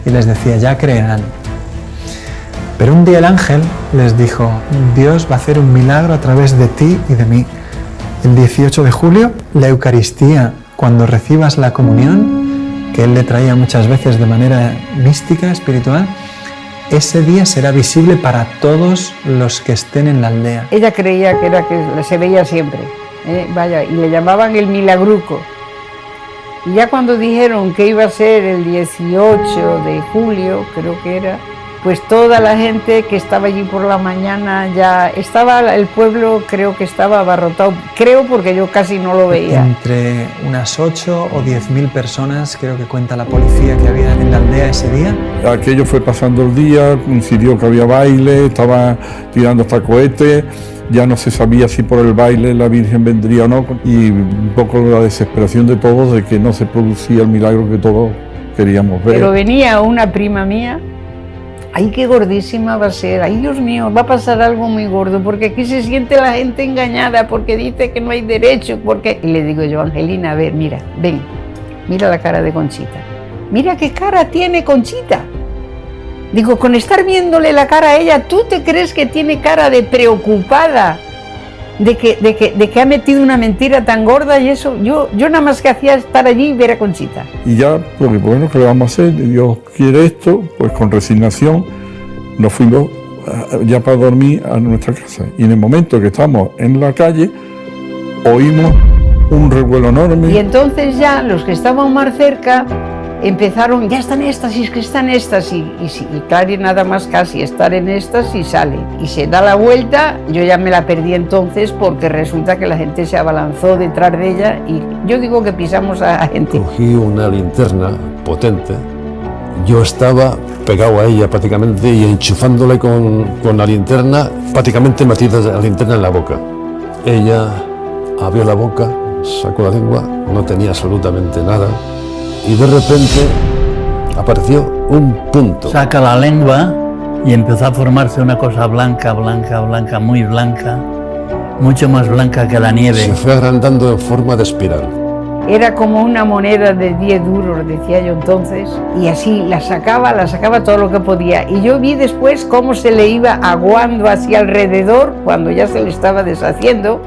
y les decía, ya creerán. Pero un día el ángel les dijo, Dios va a hacer un milagro a través de ti y de mí. El 18 de julio, la Eucaristía, cuando recibas la comunión, que él le traía muchas veces de manera mística, espiritual, ese día será visible para todos los que estén en la aldea. Ella creía que era que se veía siempre, vaya, y le llamaban el milagruco. Y ya cuando dijeron que iba a ser el 18 de julio, creo que era, pues toda la gente que estaba allí por la mañana ya estaba, el pueblo creo que estaba abarrotado, creo porque yo casi no lo veía. Entre unas 8 o 10.000 personas, creo que cuenta la policía, que había en la aldea ese día. Aquello fue pasando el día, coincidió que había baile, estaba tirando hasta cohetes, ya no se sabía si por el baile la Virgen vendría o no, y un poco la desesperación de todos de que no se producía el milagro que todos queríamos ver. Pero venía una prima mía, ¡ay, qué gordísima va a ser! ¡Ay, Dios mío, va a pasar algo muy gordo! Porque aquí se siente la gente engañada, porque dice que no hay derecho, porque... Y le digo yo, Angelina, a ver, mira, ven, mira la cara de Conchita. Mira qué cara tiene Conchita. Digo, con estar viéndole la cara a ella, ¿tú te crees que tiene cara de preocupada? De que ha metido una mentira tan gorda y eso, yo nada más que hacía estar allí y ver a Conchita. Y ya, porque bueno, ¿qué le vamos a hacer? Dios quiere esto, pues con resignación nos fuimos ya para dormir a nuestra casa. Y en el momento que estamos en la calle, oímos un revuelo enorme. Y entonces ya los que estaban más cerca empezaron, ya están éxtasis, que están éxtasis, y claro, nada más casi estar en éxtasis sale, y se da la vuelta, yo ya me la perdí entonces porque resulta que la gente se abalanzó detrás de ella y yo digo que pisamos a gente. Cogí una linterna potente, yo estaba pegado a ella prácticamente y enchufándole con la linterna, prácticamente metida la linterna en la boca. Ella abrió la boca, sacó la lengua, no tenía absolutamente nada. Y de repente apareció un punto. Saca la lengua y empezó a formarse una cosa blanca, blanca, blanca, muy blanca, mucho más blanca que la nieve. Se fue agrandando en forma de espiral. Era como una moneda de 10 duros, decía yo entonces, y así la sacaba todo lo que podía. Y yo vi después cómo se le iba aguando hacia alrededor cuando ya se le estaba deshaciendo.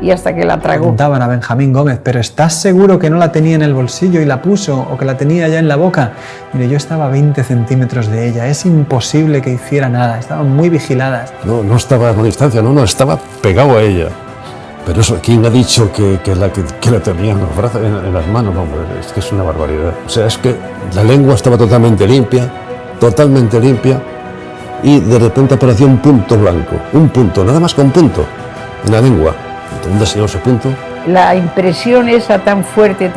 Y hasta que la tragó. Preguntaban a Benjamín Gómez, ¿pero estás seguro que no la tenía en el bolsillo y la puso o que la tenía ya en la boca? Mire, yo estaba a 20 centímetros de ella, es imposible que hiciera nada, estaban muy vigiladas. No estaba a una distancia, no, estaba pegado a ella. Pero eso, ¿quién ha dicho que la tenía en los brazos, en las manos? No, hombre, es que es una barbaridad. O sea, es que la lengua estaba totalmente limpia, y de repente apareció un punto blanco, un punto, nada más que un punto, en la lengua. ¿Dónde se dio ese punto? La impresión esa tan fuerte,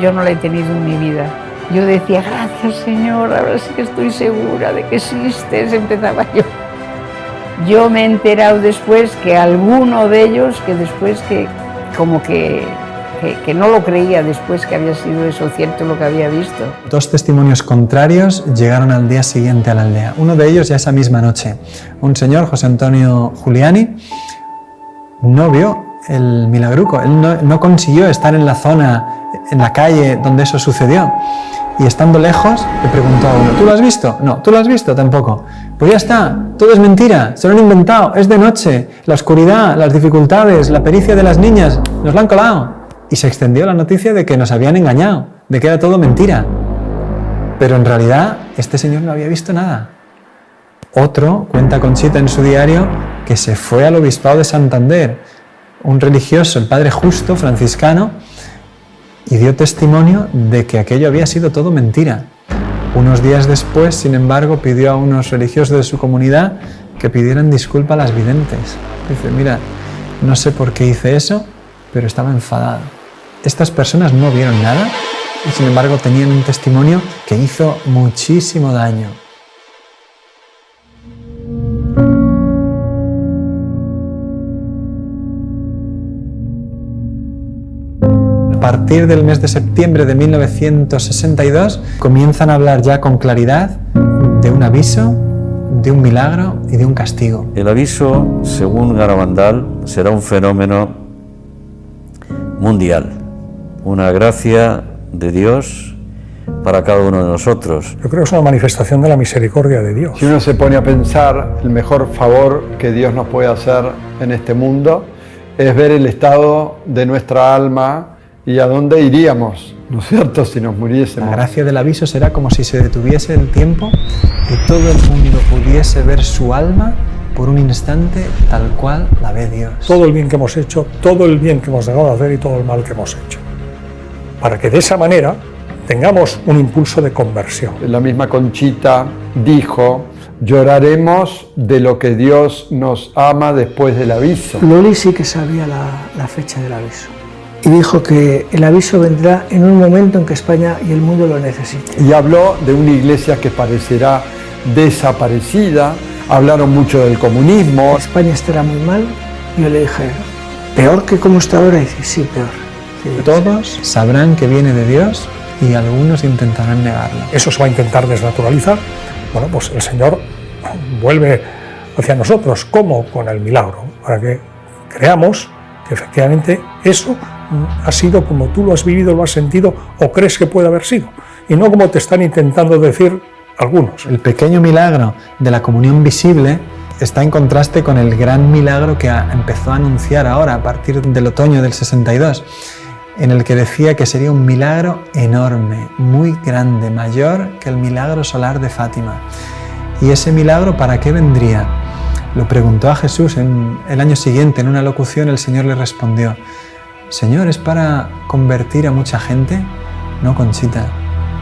yo no la he tenido en mi vida. Yo decía, gracias Señor, ahora sí que estoy segura de que existes, empezaba yo. Yo me he enterado después que alguno de ellos, que después que como que no lo creía después que había sido eso cierto lo que había visto. 2 testimonios contrarios llegaron al día siguiente a la aldea. Uno de ellos ya esa misma noche. Un señor, José Antonio Giuliani, no vio el milagruco, él no consiguió estar en la zona, en la calle donde eso sucedió. Y estando lejos, le preguntó a uno, ¿tú lo has visto? No, ¿tú lo has visto? Tampoco. Pues ya está, todo es mentira, se lo han inventado, es de noche, la oscuridad, las dificultades, la pericia de las niñas, nos la han colado. Y se extendió la noticia de que nos habían engañado, de que era todo mentira. Pero en realidad, este señor no había visto nada. Otro, cuenta Conchita en su diario, que se fue al obispado de Santander, un religioso, el padre Justo, franciscano, y dio testimonio de que aquello había sido todo mentira. Unos días después, sin embargo, pidió a unos religiosos de su comunidad que pidieran disculpa a las videntes. Dice, mira, no sé por qué hice eso, pero estaba enfadado. Estas personas no vieron nada y sin embargo tenían un testimonio que hizo muchísimo daño. A partir del mes de septiembre de 1962 comienzan a hablar ya con claridad de un aviso, de un milagro y de un castigo. El aviso, según Garabandal, será un fenómeno mundial, una gracia de Dios para cada uno de nosotros. Yo creo que es una manifestación de la misericordia de Dios. Si uno se pone a pensar, el mejor favor que Dios nos puede hacer en este mundo es ver el estado de nuestra alma y a dónde iríamos, ¿no es cierto?, si nos muriésemos. La gracia del aviso será como si se detuviese el tiempo y todo el mundo pudiese ver su alma por un instante tal cual la ve Dios. Todo el bien que hemos hecho, todo el bien que hemos dejado de hacer y todo el mal que hemos hecho. Para que de esa manera tengamos un impulso de conversión. La misma Conchita dijo: lloraremos de lo que Dios nos ama después del aviso. Loli sí que sabía la fecha del aviso y dijo que el aviso vendrá en un momento en que España y el mundo lo necesiten. Y habló de una iglesia que parecerá desaparecida, hablaron mucho del comunismo. España estará muy mal. Yo le dije, ¿peor que como está ahora? Y dice, sí, peor. Sí, todos sabrán que viene de Dios y algunos intentarán negarlo. Eso se va a intentar desnaturalizar. Bueno, pues el Señor vuelve hacia nosotros. ¿Cómo? Con el milagro, para que creamos que efectivamente eso ha sido como tú lo has vivido, lo has sentido o crees que puede haber sido, y no como te están intentando decir algunos. El pequeño milagro de la comunión visible está en contraste con el gran milagro que empezó a anunciar ahora, a partir del otoño del 62, en el que decía que sería un milagro enorme, muy grande, mayor que el milagro solar de Fátima. ¿Y ese milagro para qué vendría? Lo preguntó a Jesús en el año siguiente, en una locución. El Señor le respondió: Señor, ¿es para convertir a mucha gente? No, Conchita,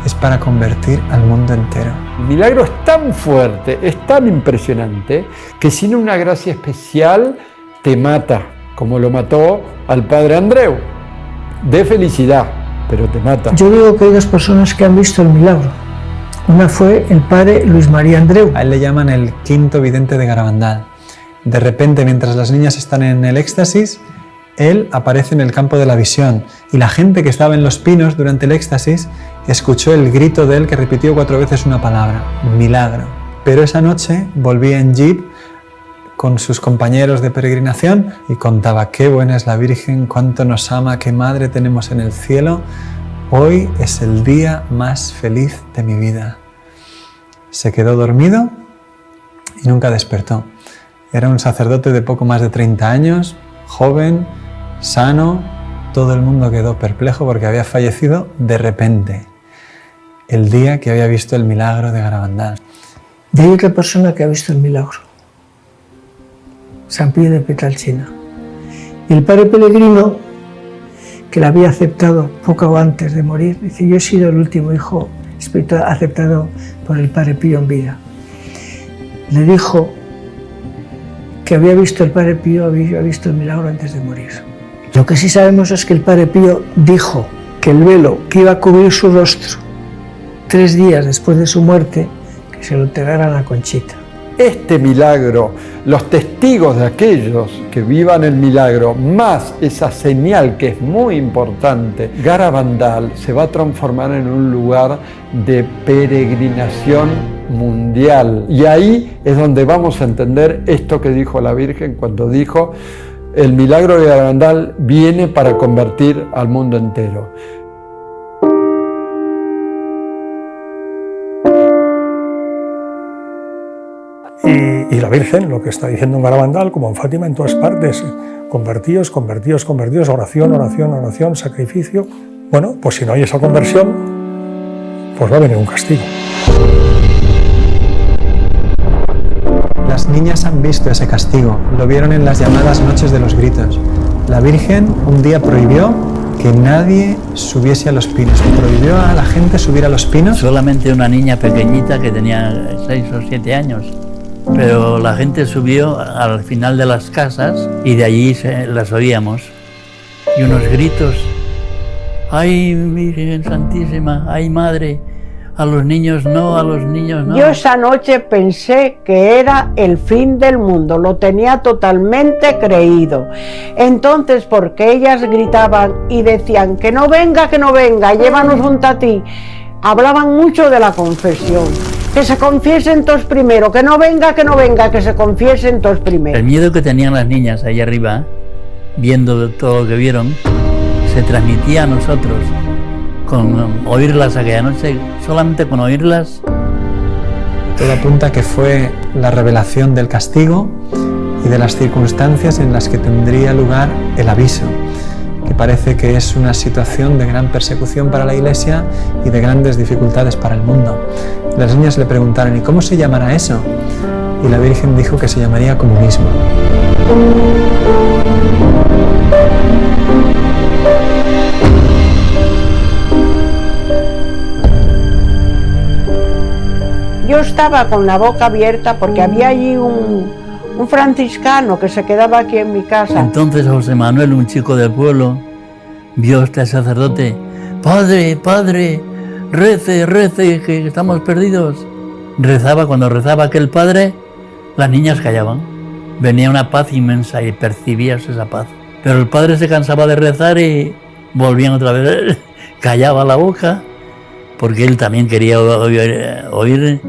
es para convertir al mundo entero. El milagro es tan fuerte, es tan impresionante, que sin una gracia especial te mata, como lo mató al padre Andreu. De felicidad, pero te mata. Yo digo que hay dos personas que han visto el milagro. Una fue el padre Luis María Andreu. A él le llaman el quinto vidente de Garabandal. De repente, mientras las niñas están en el éxtasis, él aparece en el campo de la visión y la gente que estaba en los pinos durante el éxtasis escuchó el grito de él que repitió 4 veces una palabra: milagro. Pero esa noche volvía en jeep con sus compañeros de peregrinación y contaba: qué buena es la Virgen, cuánto nos ama, qué madre tenemos en el cielo. Hoy es el día más feliz de mi vida. Se quedó dormido y nunca despertó. Era un sacerdote de poco más de 30 años, joven, sano. Todo el mundo quedó perplejo porque había fallecido de repente, el día que había visto el milagro de Garabandal. Y hay otra persona que ha visto el milagro: San Pío de Pietrelcina. Y el padre Pellegrino, que la había aceptado poco antes de morir, dice: yo he sido el último hijo espiritual aceptado por el padre Pío en vida. Le dijo que había visto el padre Pío, había visto el milagro antes de morir. Lo que sí sabemos es que el padre Pío dijo que el velo que iba a cubrir su rostro 3 días después de su muerte, que se lo entregaran a Conchita. Este milagro, los testigos de aquellos que vivan el milagro, más esa señal que es muy importante, Garabandal se va a transformar en un lugar de peregrinación mundial. Y ahí es donde vamos a entender esto que dijo la Virgen cuando dijo: el milagro de Garabandal viene para convertir al mundo entero. Y la Virgen, lo que está diciendo en Garabandal, como en Fátima, en todas partes: convertíos, convertíos, convertíos, oración, oración, oración, sacrificio. Bueno, pues si no hay esa conversión, pues va a venir un castigo. Las niñas han visto ese castigo, lo vieron en las llamadas noches de los gritos. La Virgen un día prohibió que nadie subiese a los pinos, prohibió a la gente subir a los pinos. Solamente una niña pequeñita que tenía 6 o 7 años. Pero la gente subió al final de las casas y de allí las oíamos. y unos gritos. ¡Ay, Virgen Santísima! ¡Ay, Madre! A los niños no, a los niños no. Yo esa noche pensé que era el fin del mundo, lo tenía totalmente creído. Entonces, porque ellas gritaban y decían que no venga, llévanos junto a ti, hablaban mucho de la confesión. Que se confiesen todos primero, que no venga, que se confiesen todos primero. El miedo que tenían las niñas ahí arriba, viendo todo lo que vieron, se transmitía a nosotros. Con oírlas aquella noche, solamente con oírlas. Todo apunta que fue la revelación del castigo y de las circunstancias en las que tendría lugar el aviso, que parece que es una situación de gran persecución para la Iglesia y de grandes dificultades para el mundo. Las niñas le preguntaron, ¿y cómo se llamará eso? Y la Virgen dijo que se llamaría comunismo. Yo estaba con la boca abierta porque había allí un franciscano que se quedaba aquí en mi casa. Entonces José Manuel, un chico del pueblo, vio a este sacerdote. Padre, rece, que estamos perdidos. Rezaba, cuando rezaba aquel padre, las niñas callaban. Venía una paz inmensa y percibías esa paz. Pero el padre se cansaba de rezar y volvían otra vez. Callaba la boca, porque él también quería oír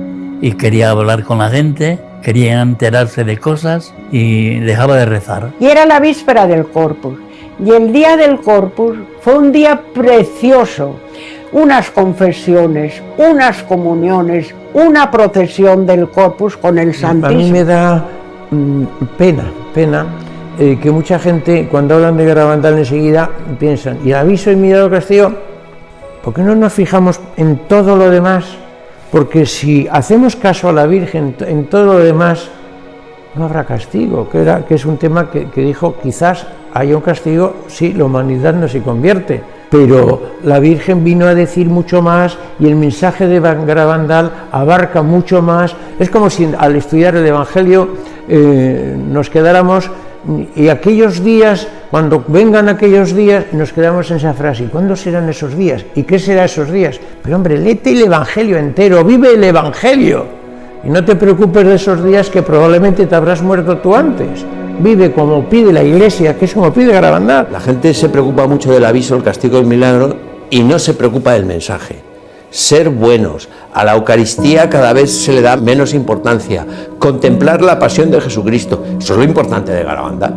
y quería hablar con la gente, quería enterarse de cosas y dejaba de rezar. Y era la víspera del Corpus. Y el día del Corpus fue un día precioso. Unas confesiones, unas comuniones, una procesión del Corpus con el Santísimo. A mí me da pena que mucha gente, cuando hablan de Garabandal, enseguida piensan, y el aviso y milagro castigo, ¿por qué no nos fijamos en todo lo demás? Porque si hacemos caso a la Virgen en todo lo demás, no habrá castigo, que es un tema que dijo, quizás haya un castigo si la humanidad no se convierte, pero la Virgen vino a decir mucho más y el mensaje de Garabandal abarca mucho más. Es como si al estudiar el Evangelio nos quedáramos, y aquellos días, cuando vengan aquellos días, nos quedamos en esa frase, ¿cuándo serán esos días? ¿Y qué serán esos días? Pero hombre, léete el Evangelio entero, vive el Evangelio, y no te preocupes de esos días que probablemente te habrás muerto tú antes. Vive como pide la Iglesia, que es como pide Garabandal. La gente se preocupa mucho del aviso, el castigo, el milagro, y no se preocupa del mensaje. Ser buenos, a la Eucaristía cada vez se le da menos importancia, contemplar la pasión de Jesucristo, eso es lo importante de Garabandal.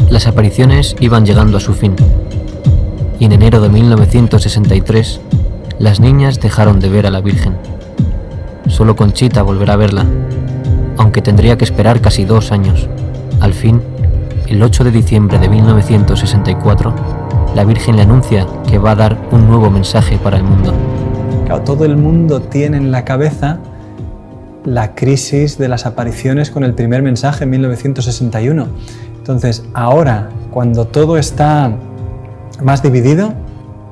Las apariciones iban llegando a su fin, y en enero de 1963 las niñas dejaron de ver a la Virgen. Solo Conchita volverá a verla, aunque tendría que esperar casi 2 años. Al fin, el 8 de diciembre de 1964, la Virgen le anuncia que va a dar un nuevo mensaje para el mundo. Claro, todo el mundo tiene en la cabeza la crisis de las apariciones con el primer mensaje en 1961. Entonces, ahora, cuando todo está más dividido,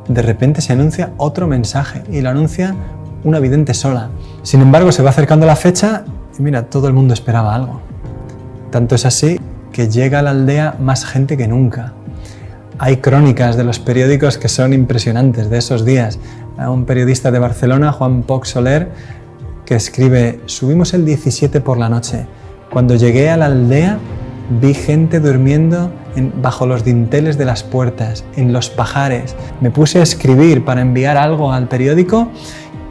de repente se anuncia otro mensaje y lo anuncia una vidente sola. Sin embargo, se va acercando la fecha y mira, todo el mundo esperaba algo. Tanto es así que llega a la aldea más gente que nunca. Hay crónicas de los periódicos que son impresionantes de esos días. Un periodista de Barcelona, Juan Poch Soler, que escribe: subimos el 17 por la noche. Cuando llegué a la aldea vi gente durmiendo bajo los dinteles de las puertas, en los pajares. Me puse a escribir para enviar algo al periódico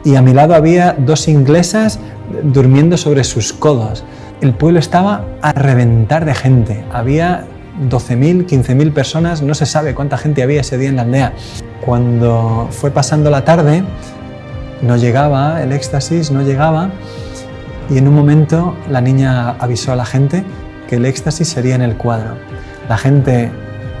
y a mi lado había 2 inglesas durmiendo sobre sus codos. El pueblo estaba a reventar de gente. Había 12.000, 15.000 personas, no se sabe cuánta gente había ese día en la aldea. Cuando fue pasando la tarde, no llegaba, el éxtasis no llegaba, y en un momento la niña avisó a la gente que el éxtasis sería en el cuadro. La gente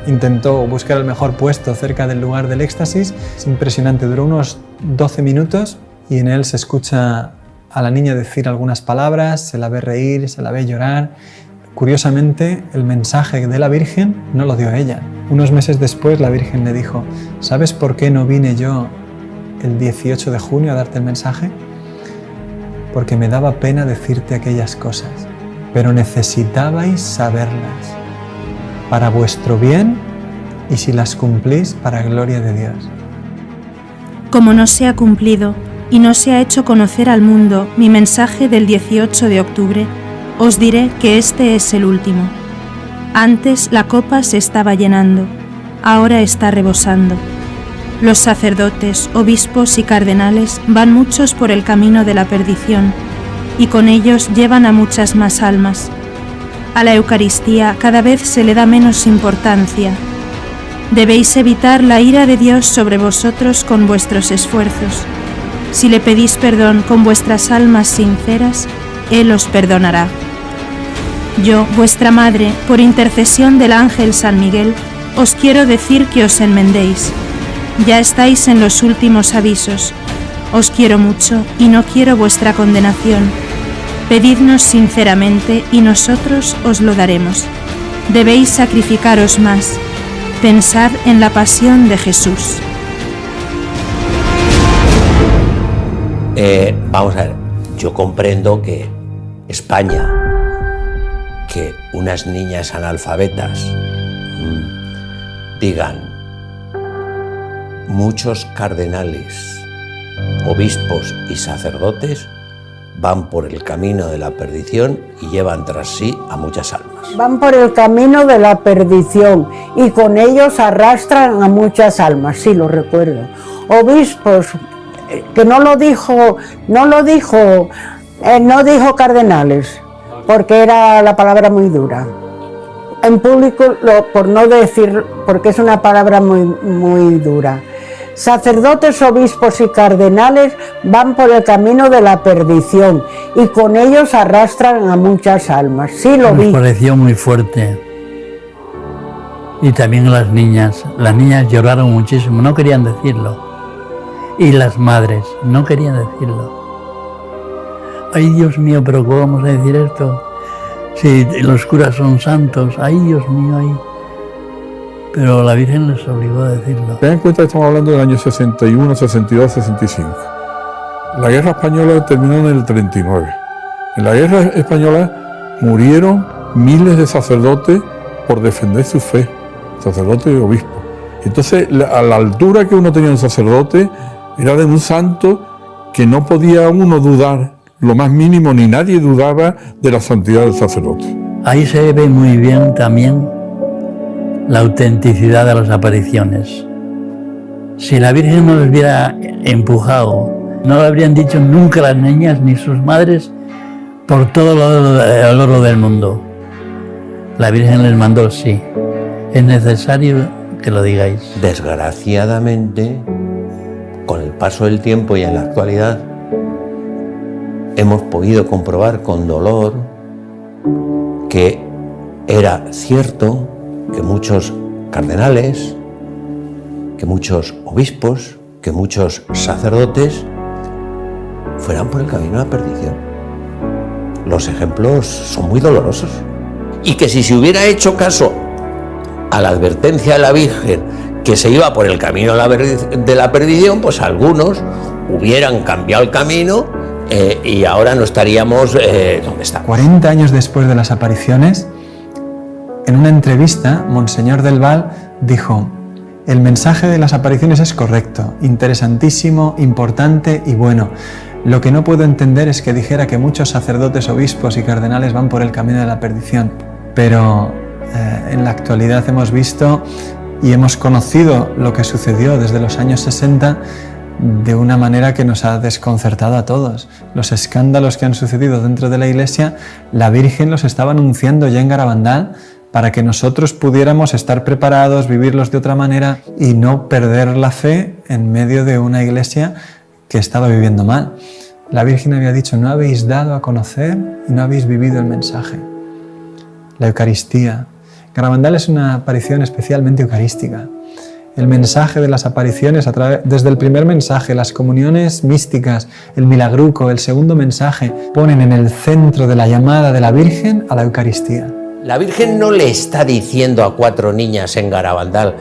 intentó buscar el mejor puesto cerca del lugar del éxtasis. Es impresionante, duró unos 12 minutos y en él se escucha a la niña decir algunas palabras, se la ve reír, se la ve llorar. Curiosamente, el mensaje de la Virgen no lo dio ella. Unos meses después la Virgen le dijo: ¿sabes por qué no vine yo el 18 de junio a darte el mensaje? Porque me daba pena decirte aquellas cosas, pero necesitabais saberlas. para vuestro bien y si las cumplís para gloria de Dios. Como no se ha cumplido y no se ha hecho conocer al mundo mi mensaje del 18 de octubre, os diré que este es el último. Antes la copa se estaba llenando, ahora está rebosando. Los sacerdotes, obispos y cardenales van muchos por el camino de la perdición, y con ellos llevan a muchas más almas. A la Eucaristía cada vez se le da menos importancia. Debéis evitar la ira de Dios sobre vosotros con vuestros esfuerzos. Si le pedís perdón con vuestras almas sinceras, Él os perdonará. Yo, vuestra madre, por intercesión del ángel San Miguel, os quiero decir que os enmendéis. Ya estáis en los últimos avisos. Os quiero mucho y no quiero vuestra condenación. Pedidnos sinceramente y nosotros os lo daremos. Debéis sacrificaros más. Pensad en la pasión de Jesús. Vamos a ver, yo comprendo que España, que unas niñas analfabetas digan muchos cardenales, obispos y sacerdotes van por el camino de la perdición y llevan tras sí a muchas almas. Van por el camino de la perdición y con ellos arrastran a muchas almas, sí, lo recuerdo. Obispos, que no dijo cardenales, porque era la palabra muy dura. En público, por no decir, porque es una palabra muy dura. Sacerdotes, obispos y cardenales van por el camino de la perdición y con ellos arrastran a muchas almas. Sí, lo vi. Me pareció muy fuerte. Y también las niñas lloraron muchísimo, no querían decirlo. Y las madres no querían decirlo. Ay, Dios mío, pero ¿cómo vamos a decir esto? Si los curas son santos, ay, Dios mío, ay. Pero la Virgen les obligó a decirlo. Ten en cuenta que estamos hablando del año 61, 62, 65. La guerra española terminó en el 39. En la guerra española murieron miles de sacerdotes por defender su fe, sacerdotes y obispos. Entonces, a la altura que uno tenía un sacerdote, era de un santo que no podía uno dudar, lo más mínimo, ni nadie dudaba de la santidad del sacerdote. Ahí se ve muy bien también la autenticidad de las apariciones. Si la Virgen no les hubiera empujado, no lo habrían dicho nunca las niñas ni sus madres por todo el oro del mundo. La Virgen les mandó, sí, es necesario que lo digáis. Desgraciadamente, con el paso del tiempo y en la actualidad, hemos podido comprobar con dolor que era cierto que muchos cardenales, que muchos obispos, que muchos sacerdotes fueran por el camino de la perdición. Los ejemplos son muy dolorosos. Y que si se hubiera hecho caso a la advertencia de la Virgen que se iba por el camino de la perdición, pues algunos hubieran cambiado el camino y ahora no estaríamos donde estamos. 40 años después de las apariciones, en una entrevista, Monseñor del Val dijo: el mensaje de las apariciones es correcto, interesantísimo, importante y bueno. Lo que no puedo entender es que dijera que muchos sacerdotes, obispos y cardenales van por el camino de la perdición. Pero en la actualidad hemos visto y hemos conocido lo que sucedió desde los años 60 de una manera que nos ha desconcertado a todos. Los escándalos que han sucedido dentro de la Iglesia, la Virgen los estaba anunciando ya en Garabandal para que nosotros pudiéramos estar preparados, vivirlos de otra manera y no perder la fe en medio de una Iglesia que estaba viviendo mal. La Virgen había dicho: no habéis dado a conocer y no habéis vivido el mensaje. La Eucaristía. Garabandal es una aparición especialmente eucarística. El mensaje de las apariciones, desde el primer mensaje, las comuniones místicas, el milagruco, el segundo mensaje, ponen en el centro de la llamada de la Virgen a la Eucaristía. La Virgen no le está diciendo a 4 niñas en Garabandal: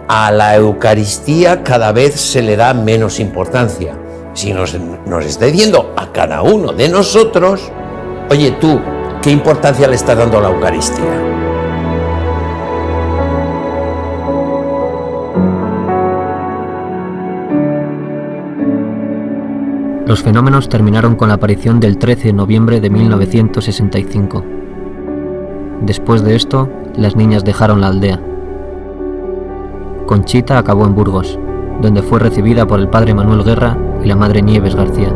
a la Eucaristía cada vez se le da menos importancia, sino nos está diciendo a cada uno de nosotros: oye, tú, ¿qué importancia le estás dando a la Eucaristía? Los fenómenos terminaron con la aparición del 13 de noviembre de 1965. Después de esto, las niñas dejaron la aldea. Conchita acabó en Burgos, donde fue recibida por el padre Manuel Guerra y la madre Nieves García.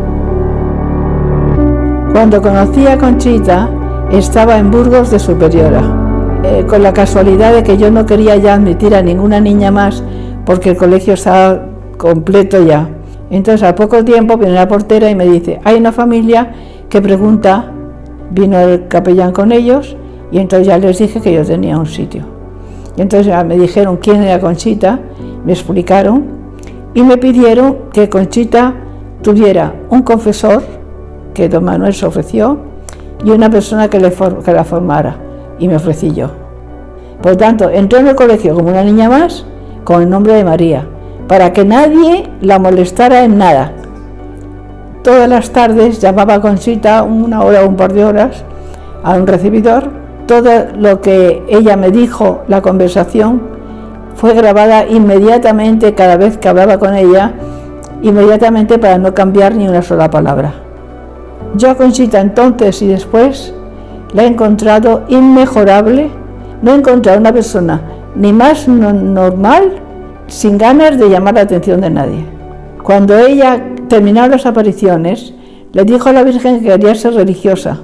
Cuando conocí a Conchita, estaba en Burgos de superiora, con la casualidad de que yo no quería ya admitir a ninguna niña más porque el colegio estaba completo ya. Entonces, al poco tiempo viene la portera y me dice, hay una familia que pregunta, vino el capellán con ellos y entonces ya les dije que yo tenía un sitio. Y entonces ya me dijeron quién era Conchita, me explicaron y me pidieron que Conchita tuviera un confesor, que don Manuel se ofreció, y una persona que la formara, y me ofrecí yo. Por tanto, entré en el colegio como una niña más, con el nombre de María, para que nadie la molestara en nada. Todas las tardes llamaba a Conchita, una hora o un par de horas, a un recibidor. Todo lo que ella me dijo, la conversación, fue grabada inmediatamente cada vez que hablaba con ella, inmediatamente para no cambiar ni una sola palabra. Yo a Conchita entonces y después la he encontrado inmejorable, no he encontrado una persona ni más normal, sin ganas de llamar la atención de nadie. Cuando ella terminó las apariciones, le dijo a la Virgen que quería ser religiosa.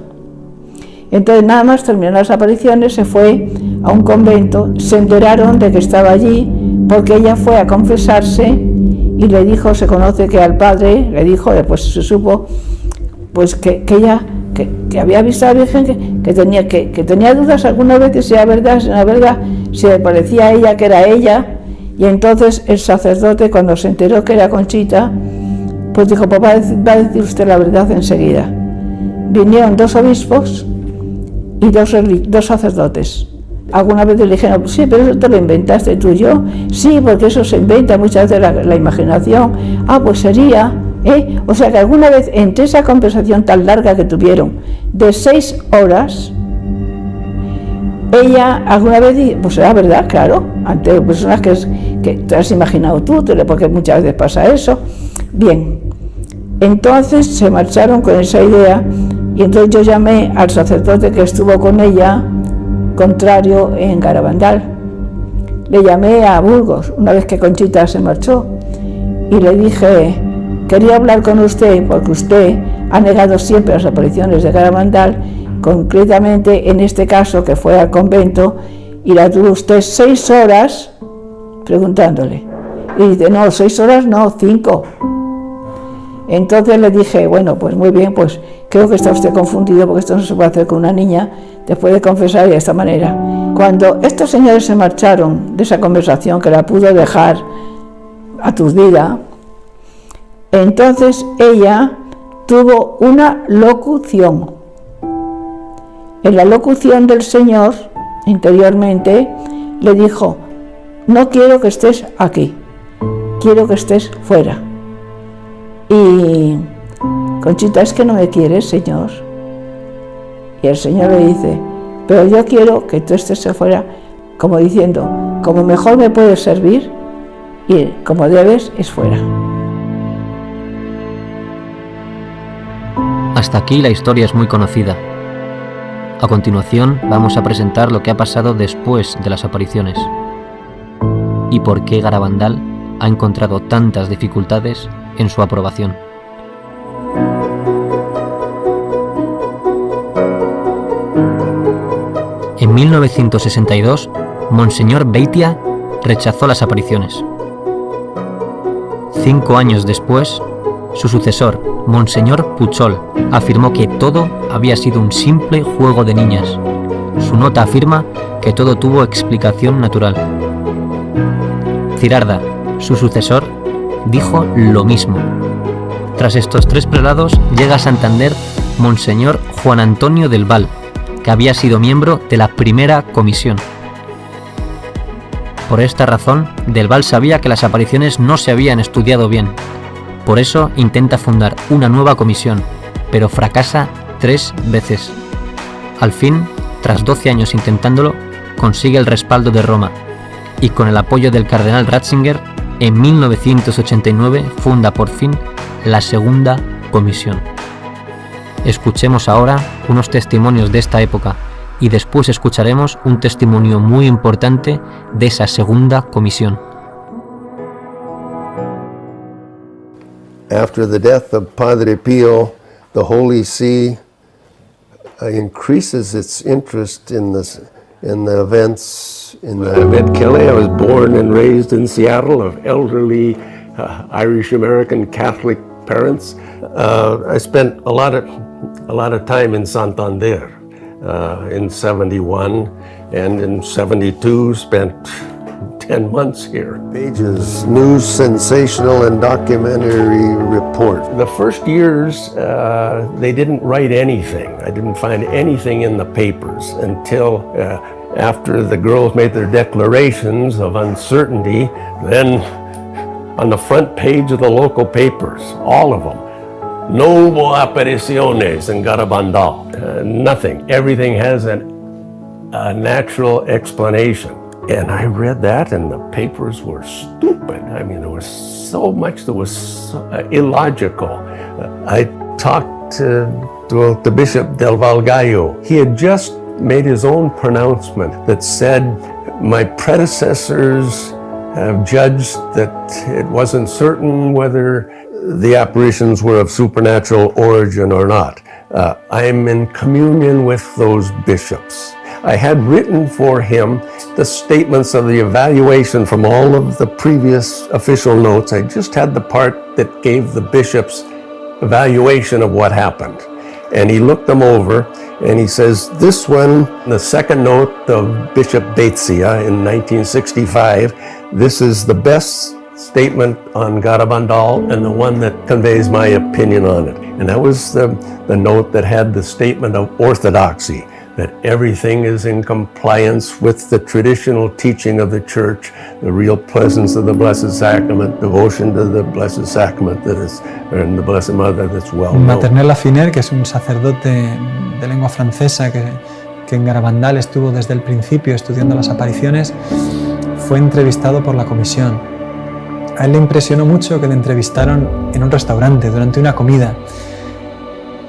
Entonces nada más terminó las apariciones, se fue a un convento, se enteraron de que estaba allí porque ella fue a confesarse y le dijo, se conoce que al padre, le dijo, después se supo, pues que ella que había visto a la Virgen, que tenía dudas algunas veces si era verdad, si no era verdad, si le parecía a ella que era ella. Y entonces el sacerdote, cuando se enteró que era Conchita, pues dijo, pues va a decir usted la verdad enseguida. Vinieron 2 obispos y dos sacerdotes. Alguna vez le dijeron, sí, pero eso te lo inventaste tú y yo. Sí, porque eso se inventa muchas veces la imaginación. Ah, pues sería... O sea que alguna vez entre esa conversación tan larga que tuvieron, de 6 horas, ella alguna vez dijo, pues era verdad, claro, ante personas que te has imaginado tú, porque muchas veces pasa eso. Bien, entonces se marcharon con esa idea y entonces yo llamé al sacerdote que estuvo con ella, contrario, en Garabandal. Le llamé a Burgos, una vez que Conchita se marchó, y le dije, quería hablar con usted porque usted ha negado siempre las apariciones de Garabandal, concretamente en este caso que fue al convento, y la tuvo usted 6 horas preguntándole. Y dice, no, 6 horas no, 5. Entonces le dije, bueno, pues muy bien, pues creo que está usted confundido porque esto no se puede hacer con una niña después de confesar de esta manera. Cuando estos señores se marcharon de esa conversación que la pudo dejar aturdida, entonces ella tuvo una locución. En la locución del Señor, interiormente, le dijo, no quiero que estés aquí, quiero que estés fuera. Y Conchita, es que no me quieres, Señor. Y el Señor le dice, pero yo quiero que tú estés afuera, como diciendo, como mejor me puedes servir y como debes es fuera. Hasta aquí la historia es muy conocida. A continuación vamos a presentar lo que ha pasado después de las apariciones y por qué Garabandal ha encontrado tantas dificultades en su aprobación. En 1962, Monseñor Beitia rechazó las apariciones. 5 años después, su sucesor, Monseñor Puchol, afirmó que todo había sido un simple juego de niñas. Su nota afirma que todo tuvo explicación natural. Cirarda, su sucesor, dijo lo mismo. Tras estos 3 prelados, llega a Santander Monseñor Juan Antonio del Val, que había sido miembro de la primera comisión. Por esta razón, del Val sabía que las apariciones no se habían estudiado bien. Por eso intenta fundar una nueva comisión, pero fracasa 3 veces. Al fin, tras 12 años intentándolo, consigue el respaldo de Roma y con el apoyo del cardenal Ratzinger, en 1989 funda por fin la segunda comisión. Escuchemos ahora unos testimonios de esta época y después escucharemos un testimonio muy importante de esa segunda comisión. After the death of Padre Pio, the Holy See increases its interest in the events in Met Kelly. I was born and raised in Seattle of elderly Irish American Catholic parents. I spent a lot of time in Santander in 71, and in 72 spent 10 months here. Pages, news, sensational, and documentary report. The first years, they didn't write anything. I didn't find anything in the papers until after the girls made their declarations of uncertainty. Then on the front page of the local papers, all of them, no hubo apariciones in Garabandal. Nothing. Everything has a natural explanation. And I read that, and the papers were stupid. I mean, there was so much that was illogical. I talked to the Bishop del Valgallo. He had just made his own pronouncement that said, my predecessors have judged that it wasn't certain whether the apparitions were of supernatural origin or not. I'm in communion with those bishops. I had written for him the statements of the evaluation from all of the previous official notes. I just had the part that gave the bishop's evaluation of what happened. And he looked them over and he says, this one, the second note of Bishop Baetzia in 1965, this is the best statement on Garabandal and the one that conveys my opinion on it. And that was the note that had the statement of orthodoxy, that everything is in compliance with the traditional teaching of the Church, the real presence of the Blessed Sacrament, devotion to the Blessed Sacrament that is, and the Blessed Mother that's well known. Maternel Afiner, que es un sacerdote de lengua francesa que en Garabandal estuvo desde el principio estudiando las apariciones, fue entrevistado por la comisión. A él le impresionó mucho que le entrevistaron en un restaurante durante una comida,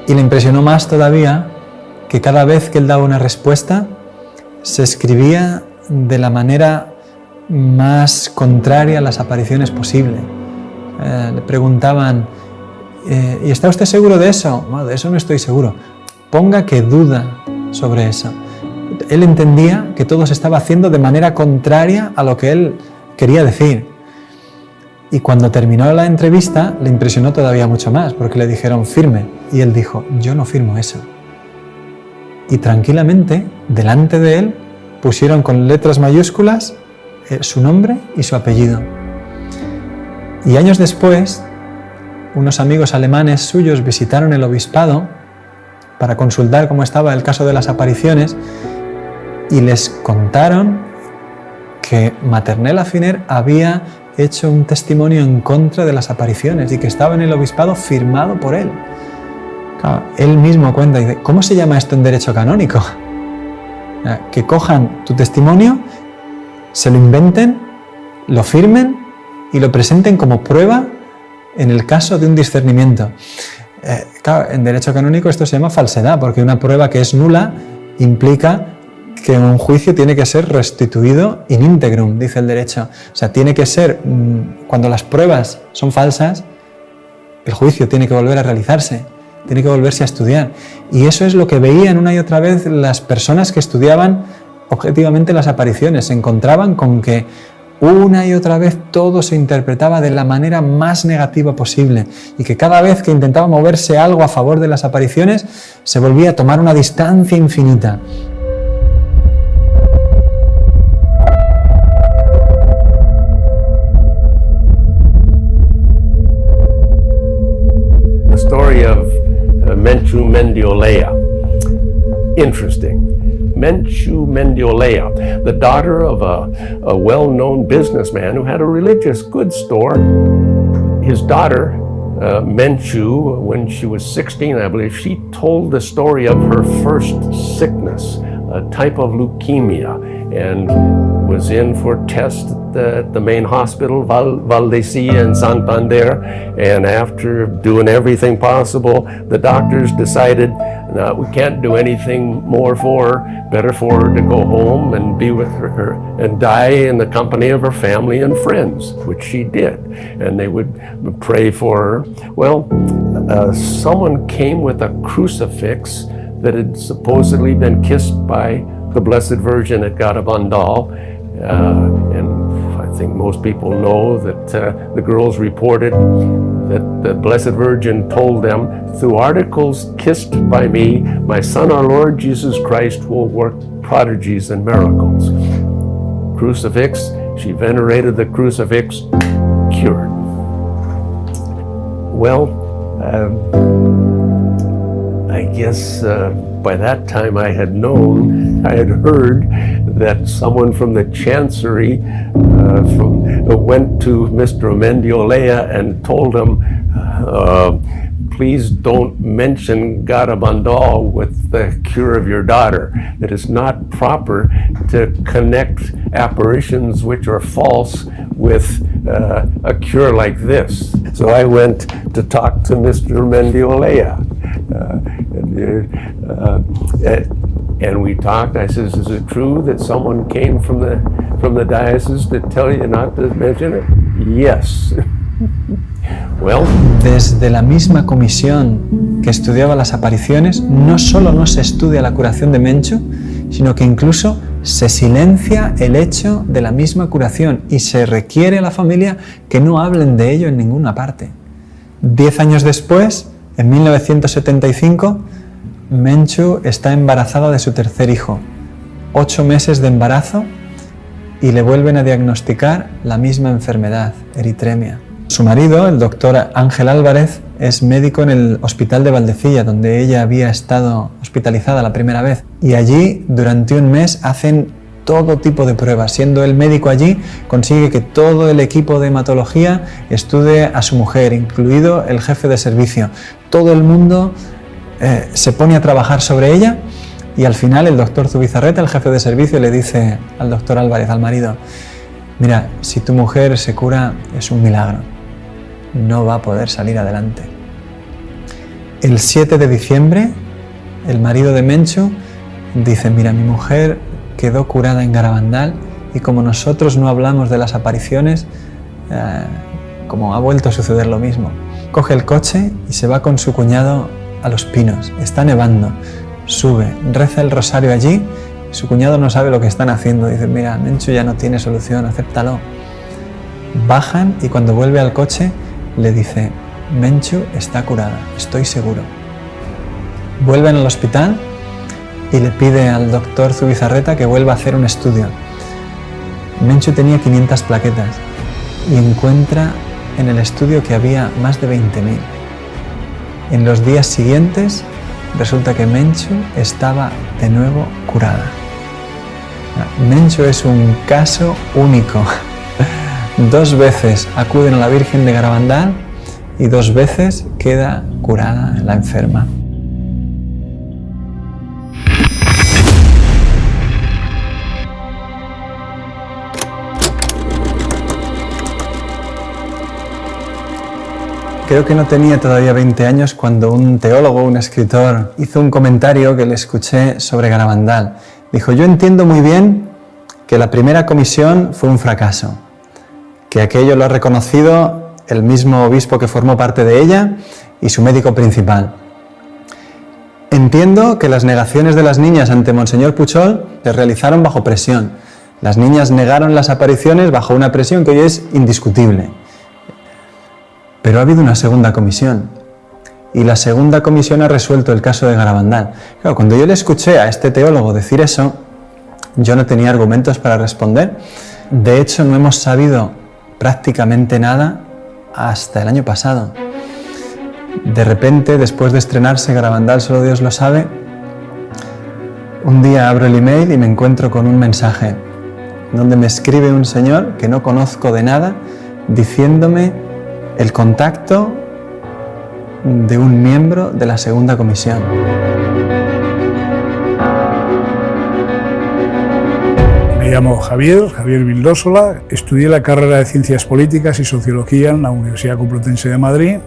y le impresionó más todavía que cada vez que él daba una respuesta se escribía de la manera más contraria a las apariciones posible. Le preguntaban, ¿y está usted seguro de eso? Bueno, de eso no estoy seguro. Ponga que duda sobre eso. Él entendía que todo se estaba haciendo de manera contraria a lo que él quería decir. Y cuando terminó la entrevista le impresionó todavía mucho más, porque le dijeron firme, y él dijo, yo no firmo eso. Y tranquilamente, delante de él, pusieron con letras mayúsculas su nombre y su apellido. Y años después, unos amigos alemanes suyos visitaron el obispado para consultar cómo estaba el caso de las apariciones y les contaron que Maternel Afiner había hecho un testimonio en contra de las apariciones y que estaba en el obispado firmado por él. Claro, él mismo cuenta y dice, ¿cómo se llama esto en derecho canónico? Que cojan tu testimonio, se lo inventen, lo firmen y lo presenten como prueba en el caso de un discernimiento. Claro, en derecho canónico esto se llama falsedad, porque una prueba que es nula implica que un juicio tiene que ser restituido in integrum, dice el derecho. O sea, tiene que ser, cuando las pruebas son falsas, el juicio tiene que volver a realizarse, tiene que volverse a estudiar. Y eso es lo que veían una y otra vez las personas que estudiaban objetivamente las apariciones. Se encontraban con que una y otra vez todo se interpretaba de la manera más negativa posible y que cada vez que intentaba moverse algo a favor de las apariciones se volvía a tomar una distancia infinita. The story of Menchu Mendiolea. Interesting. Menchu Mendiolea, the daughter of a well-known businessman who had a religious goods store. His daughter, Menchu, when she was 16, I believe, she told the story of her first sickness a type of leukemia and was in for tests at the main hospital, Valdecilla in Santander, and after doing everything possible, the doctors decided we can't do anything more for her, better for her to go home and be with her and die in the company of her family and friends, which she did, and they would pray for her. Well, someone came with a crucifix that had supposedly been kissed by the Blessed Virgin at Garabandal, and I think most people know that the girls reported that the Blessed Virgin told them, through articles kissed by me, my Son, our Lord Jesus Christ, will work prodigies and miracles. Crucifix, she venerated the crucifix, cured. Well, I guess by that time I had heard that someone from the Chancery went to Mr. Amendiolea and told him, please don't mention Garabandal with the cure of your daughter. It is not proper to connect apparitions which are false with a cure like this. So I went to talk to Mr. Amendiolea. And we talked. I says, is it true that someone came from the diocese to tell you not to mention it? Yes. Well. Desde la misma comisión que estudiaba las apariciones, no solo no se estudia la curación de Menchu, sino que incluso se silencia el hecho de la misma curación y se requiere a la familia que no hablen de ello en ninguna parte. 10 años después, en 1975, Menchu está embarazada de su tercer hijo, 8 meses de embarazo, y le vuelven a diagnosticar la misma enfermedad, eritremia. Su marido, el doctor Ángel Álvarez, es médico en el hospital de Valdecilla, donde ella había estado hospitalizada la primera vez, y allí durante un mes hacen todo tipo de pruebas. Siendo el médico allí, consigue que todo el equipo de hematología estudie a su mujer, incluido el jefe de servicio. Todo el mundo se pone a trabajar sobre ella, y al final el doctor Zubizarreta, el jefe de servicio, le dice al doctor Álvarez, al marido, mira, si tu mujer se cura es un milagro, no va a poder salir adelante. El 7 de diciembre, el marido de Menchu dice, mira, mi mujer quedó curada en Garabandal, y como nosotros no hablamos de las apariciones, como ha vuelto a suceder lo mismo. Coge el coche y se va con su cuñado a Los Pinos. Está nevando, sube, reza el rosario allí, y su cuñado no sabe lo que están haciendo. Dice, mira, Menchu ya no tiene solución, acéptalo. Bajan y cuando vuelve al coche le dice, Menchu está curada, estoy seguro. Vuelven al hospital y le pide al doctor Zubizarreta que vuelva a hacer un estudio. Menchu tenía 500 plaquetas y encuentra en el estudio que había más de 20.000. En los días siguientes resulta que Menchu estaba de nuevo curada. Menchu es un caso único. 2 veces acuden a la Virgen de Garabandal y 2 veces queda curada la enferma. Creo que no tenía todavía 20 años cuando un teólogo, un escritor, hizo un comentario que le escuché sobre Garabandal. Dijo, yo entiendo muy bien que la primera comisión fue un fracaso, que aquello lo ha reconocido el mismo obispo que formó parte de ella y su médico principal. Entiendo que las negaciones de las niñas ante Monseñor Puchol se realizaron bajo presión. Las niñas negaron las apariciones bajo una presión que hoy es indiscutible. Pero ha habido una segunda comisión, y la segunda comisión ha resuelto el caso de Garabandal. Claro, cuando yo le escuché a este teólogo decir eso, yo no tenía argumentos para responder. De hecho, no hemos sabido prácticamente nada hasta el año pasado. De repente, después de estrenarse Garabandal, solo Dios lo sabe, un día abro el email y me encuentro con un mensaje donde me escribe un señor que no conozco de nada, diciéndome el contacto de un miembro de la segunda comisión. llamo Javier Vildósola, estudié la carrera de Ciencias Políticas y Sociología en la Universidad Complutense de Madrid,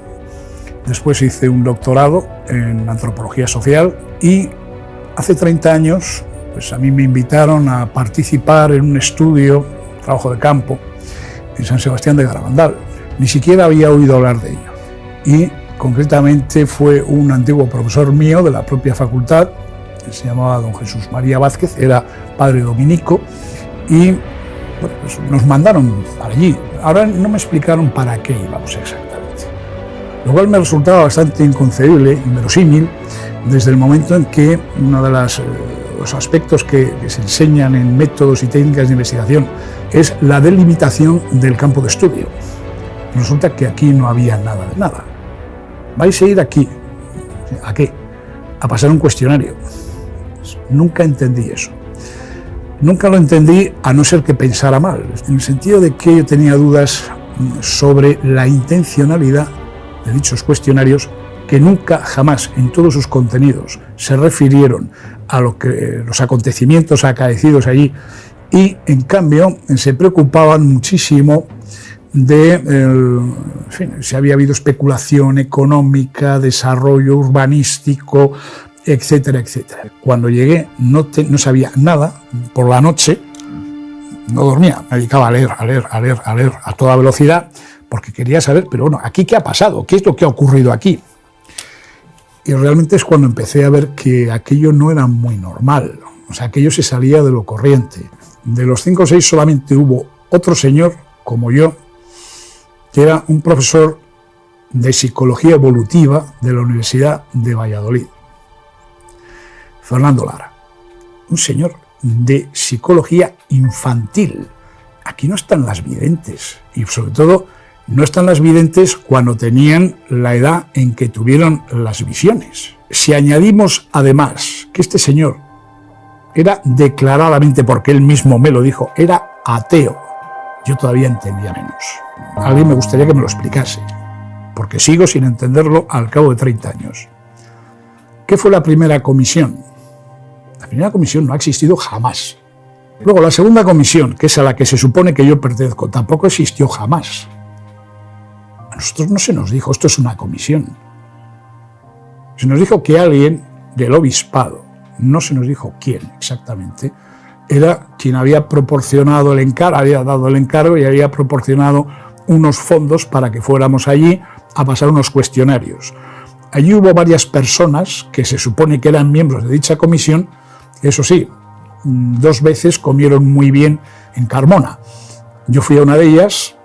después hice un doctorado en Antropología Social y hace 30 años pues a mí me invitaron a participar en un estudio, trabajo de campo, en San Sebastián de Garabandal. Ni siquiera había oído hablar de ello. Y concretamente fue un antiguo profesor mío de la propia facultad, que se llamaba don Jesús María Vázquez, era padre dominico, y bueno, pues nos mandaron para allí. Ahora no me explicaron para qué íbamos exactamente, lo cual me resultaba bastante inconcebible, inverosímil, desde el momento en que uno de los aspectos que se enseñan en métodos y técnicas de investigación es la delimitación del campo de estudio. Resulta que aquí no había nada de nada. Vais a ir aquí. ¿A qué? A pasar un cuestionario. Nunca entendí eso. Nunca lo entendí, a no ser que pensara mal, en el sentido de que yo tenía dudas sobre la intencionalidad de dichos cuestionarios, que nunca, jamás, en todos sus contenidos, se refirieron a los acontecimientos acaecidos allí, y en cambio se preocupaban muchísimo de si había habido especulación económica, desarrollo urbanístico, etcétera, etcétera. Cuando llegué no sabía nada. Por la noche no dormía, me dedicaba a leer a toda velocidad, porque quería saber, pero bueno, ¿aquí qué ha pasado? ¿Qué es lo que ha ocurrido aquí? Y realmente es cuando empecé a ver que aquello no era muy normal, o sea, aquello se salía de lo corriente. De los 5 o 6 solamente hubo otro señor, como yo, que era un profesor de psicología evolutiva de la Universidad de Valladolid, Fernando Lara, un señor de psicología infantil. Aquí no están las videntes, y sobre todo no están las videntes cuando tenían la edad en que tuvieron las visiones. Si añadimos además que este señor era declaradamente, porque él mismo me lo dijo, era ateo, yo todavía entendía menos. Alguien me gustaría que me lo explicase, porque sigo sin entenderlo al cabo de 30 años. ¿Qué fue la primera comisión? La primera comisión no ha existido jamás. Luego, la segunda comisión, que es a la que se supone que yo pertenezco, tampoco existió jamás. A nosotros no se nos dijo, esto es una comisión. Se nos dijo que alguien del obispado, no se nos dijo quién exactamente, era quien había proporcionado el encargo, había dado el encargo y había proporcionado unos fondos para que fuéramos allí a pasar unos cuestionarios. Allí hubo varias personas que se supone que eran miembros de dicha comisión, eso sí, 2 veces comieron muy bien en Carmona. Yo fui a una de ellas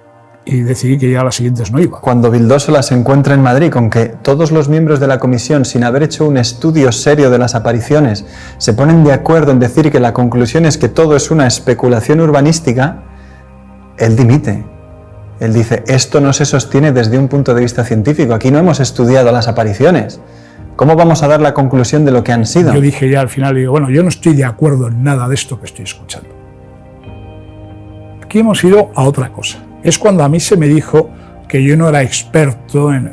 y decidí que ya a las siguientes no iba. Cuando Vildósola se encuentra en Madrid con que todos los miembros de la comisión, sin haber hecho un estudio serio de las apariciones, se ponen de acuerdo en decir que la conclusión es que todo es una especulación urbanística, él dimite. Él dice, esto no se sostiene desde un punto de vista científico, aquí no hemos estudiado las apariciones. ¿Cómo vamos a dar la conclusión de lo que han sido? Yo dije ya al final, digo, bueno, yo no estoy de acuerdo en nada de esto que estoy escuchando. Aquí hemos ido a otra cosa. Es cuando a mí se me dijo que yo no era experto en...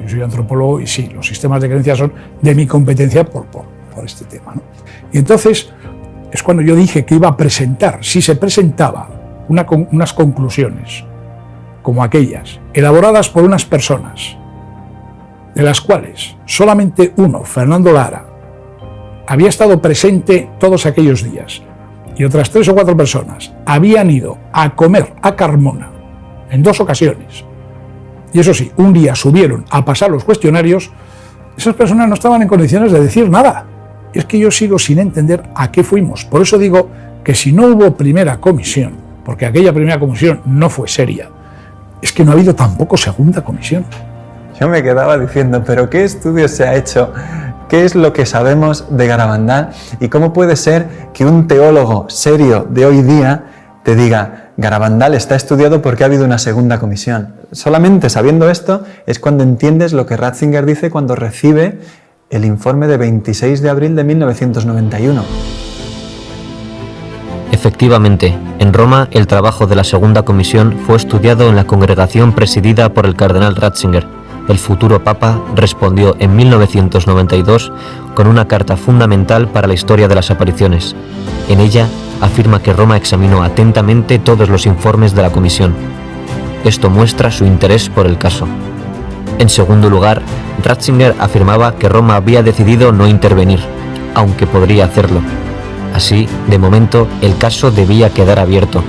Yo soy antropólogo y sí, los sistemas de creencias son de mi competencia por este tema, ¿no? Y entonces es cuando yo dije que iba a presentar, si se presentaba unas conclusiones como aquellas, elaboradas por unas personas, de las cuales solamente uno, Fernando Lara, había estado presente todos aquellos días, y otras 3 o 4 personas habían ido a comer a Carmona en 2 ocasiones, y eso sí, un día subieron a pasar los cuestionarios, esas personas no estaban en condiciones de decir nada. Y es que yo sigo sin entender a qué fuimos. Por eso digo que si no hubo primera comisión, porque aquella primera comisión no fue seria, es que no ha habido tampoco segunda comisión. Yo me quedaba diciendo, ¿pero qué estudio se ha hecho? ¿Qué es lo que sabemos de Garabandal? ¿Y cómo puede ser que un teólogo serio de hoy día te diga, Garabandal está estudiado porque ha habido una segunda comisión? Solamente sabiendo esto es cuando entiendes lo que Ratzinger dice cuando recibe el informe de 26 de abril de 1991. Efectivamente, en Roma el trabajo de la segunda comisión fue estudiado en la congregación presidida por el cardenal Ratzinger. El futuro papa respondió en 1992 con una carta fundamental para la historia de las apariciones. En ella afirma que Roma examinó atentamente todos los informes de la comisión. Esto muestra su interés por el caso. En segundo lugar, Ratzinger afirmaba que Roma había decidido no intervenir, aunque podría hacerlo. Así, de momento, el caso debía quedar abierto.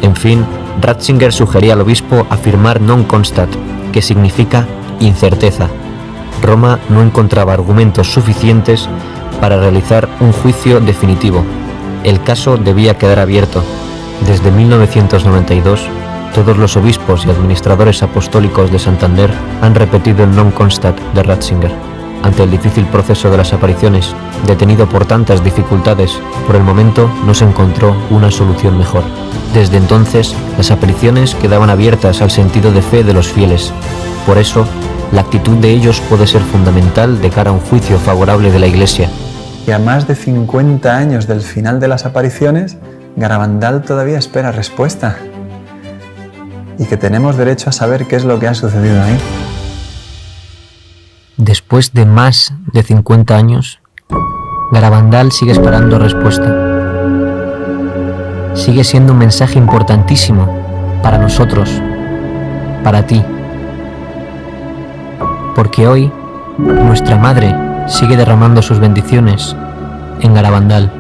En fin, Ratzinger sugería al obispo afirmar non constat, que significa incerteza. Roma no encontraba argumentos suficientes para realizar un juicio definitivo. El caso debía quedar abierto. Desde 1992, todos los obispos y administradores apostólicos de Santander han repetido el non constat de Ratzinger. Ante el difícil proceso de las apariciones, detenido por tantas dificultades, por el momento no se encontró una solución mejor. Desde entonces, las apariciones quedaban abiertas al sentido de fe de los fieles. Por eso, la actitud de ellos puede ser fundamental de cara a un juicio favorable de la Iglesia. Y a más de 50 años del final de las apariciones, Garabandal todavía espera respuesta. Y que tenemos derecho a saber qué es lo que ha sucedido ahí. Después de más de 50 años, Garabandal sigue esperando respuesta. Sigue siendo un mensaje importantísimo para nosotros, para ti. Porque hoy, nuestra Madre sigue derramando sus bendiciones en Garabandal.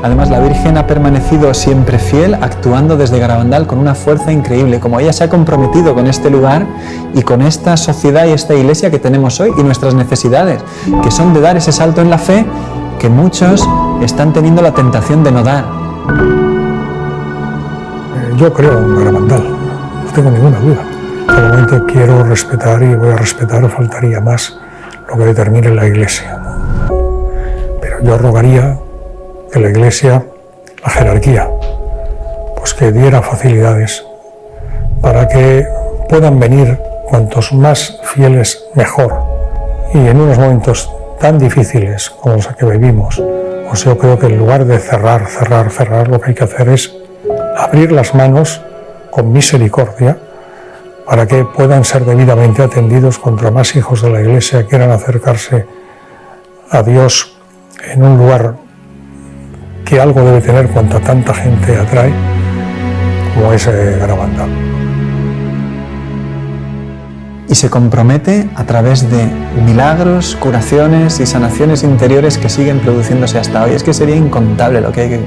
Además, la Virgen ha permanecido siempre fiel, actuando desde Garabandal con una fuerza increíble, como ella se ha comprometido con este lugar y con esta sociedad y esta iglesia que tenemos hoy y nuestras necesidades, que son de dar ese salto en la fe que muchos están teniendo la tentación de no dar. Yo creo en Garabandal, no tengo ninguna duda. Solamente quiero respetar y voy a respetar, faltaría más, lo que determine la iglesia. Pero yo rogaría que la Iglesia, la jerarquía, pues que diera facilidades para que puedan venir cuantos más fieles mejor. Y en unos momentos tan difíciles como los que vivimos, pues yo creo que en lugar de cerrar, lo que hay que hacer es abrir las manos con misericordia para que puedan ser debidamente atendidos contra más hijos de la Iglesia quieran acercarse a Dios en un lugar que algo debe tener cuanta tanta gente atrae como es Garabandal. Y se compromete a través de milagros, curaciones y sanaciones interiores que siguen produciéndose hasta hoy. Es que sería incontable lo que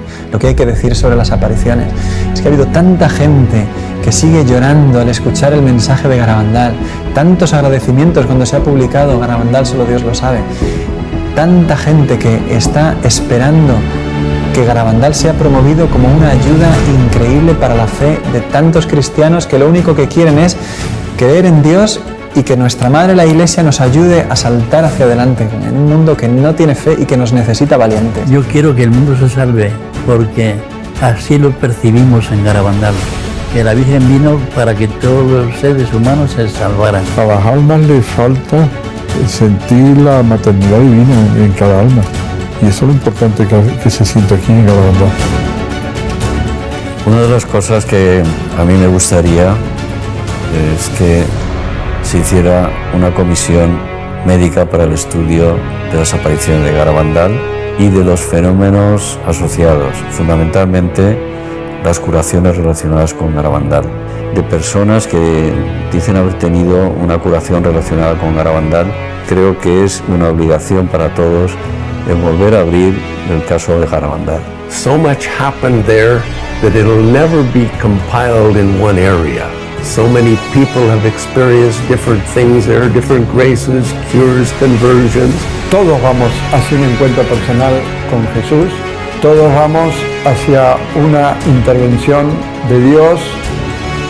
hay que decir sobre las apariciones. Es que ha habido tanta gente que sigue llorando al escuchar el mensaje de Garabandal, tantos agradecimientos cuando se ha publicado Garabandal, solo Dios lo sabe, tanta gente que está esperando que Garabandal sea promovido como una ayuda increíble para la fe de tantos cristianos que lo único que quieren es creer en Dios y que nuestra Madre la Iglesia nos ayude a saltar hacia adelante en un mundo que no tiene fe y que nos necesita valientes. Yo quiero que el mundo se salve porque así lo percibimos en Garabandal, que la Virgen vino para que todos los seres humanos se salvaran. A las almas les falta sentir la maternidad divina en cada alma. Y eso es lo importante que se siente aquí en Garabandal. Una de las cosas que a mí me gustaría es que se hiciera una comisión médica para el estudio de las apariciones de Garabandal y de los fenómenos asociados, fundamentalmente las curaciones relacionadas con Garabandal, de personas que dicen haber tenido una curación relacionada con Garabandal. Creo que es una obligación para todos en volver a abrir el caso de Garabandal. So much happened there that it'll never be compiled in one area. So many people have experienced different things there, different graces, cures, conversions. Todos vamos hacia un encuentro personal con Jesús, todos vamos hacia una intervención de Dios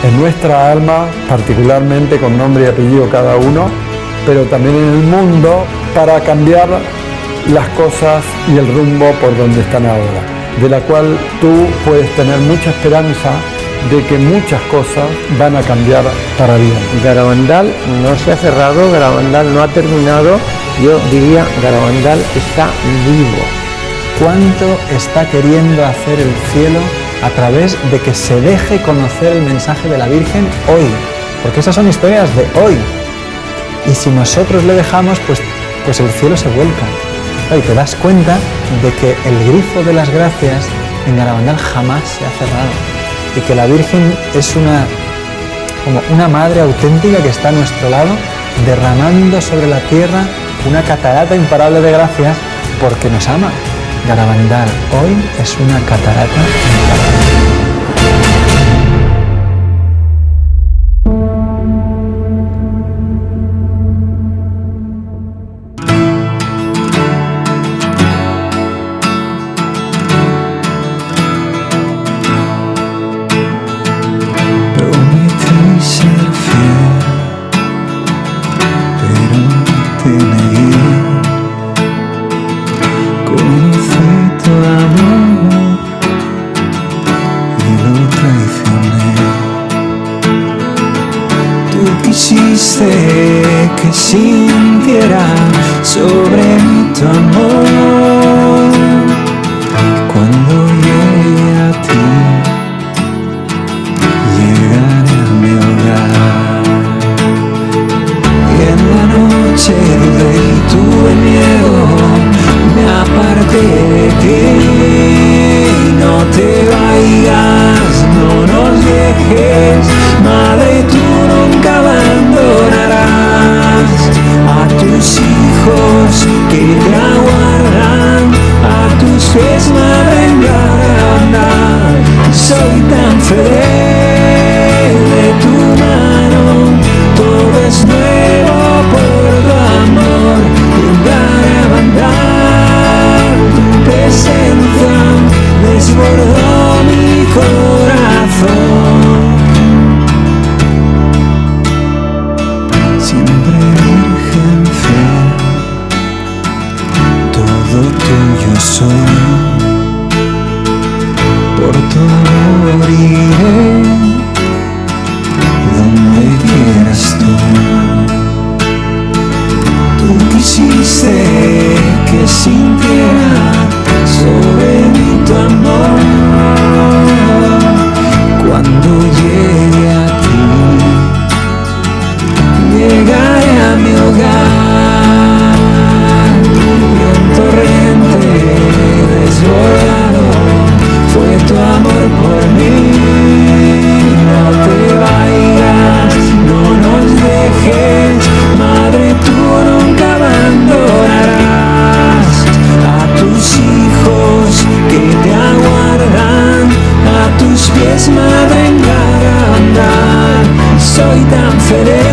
en nuestra alma, particularmente con nombre y apellido cada uno, pero también en el mundo para cambiar las cosas y el rumbo por donde están ahora, de la cual tú puedes tener mucha esperanza de que muchas cosas van a cambiar para bien. Garabandal no se ha cerrado, Garabandal no ha terminado, yo diría Garabandal está vivo. ¿Cuánto está queriendo hacer el cielo a través de que se deje conocer el mensaje de la Virgen hoy? Porque esas son historias de hoy. Y si nosotros le dejamos, pues pues el cielo se vuelca. Y te das cuenta de que el grifo de las gracias en Garabandal jamás se ha cerrado y que la Virgen es como una madre auténtica que está a nuestro lado, derramando sobre la tierra una catarata imparable de gracias porque nos ama. Garabandal hoy es una catarata imparable. Que sintiera sobre mí tu amor. Cuando llegue a ti, llegaré a mi hogar. Y en la noche dudé y tuve miedo, me aparté de ti. No te vayas, no nos dejes, Madre, tú nunca abandonarás a tus hijos que te aguardan, a tus pies, Madre, en Garabandal. Soy tan feliz de tu mano, todo es nuevo por tu amor. Y en Garabandal tu presencia desbordó mi corazón. Soy, por tu amor iré donde quieras tú. Tú quisiste que sintiera sobre mí tu amor. Cuando llegue a ti, llegaré a mi hogar. Fue tu amor por mí. No te vayas, no nos dejes, Madre, tú nunca abandonarás a tus hijos que te aguardan, a tus pies, Madre, en Garabandal. Soy tan feliz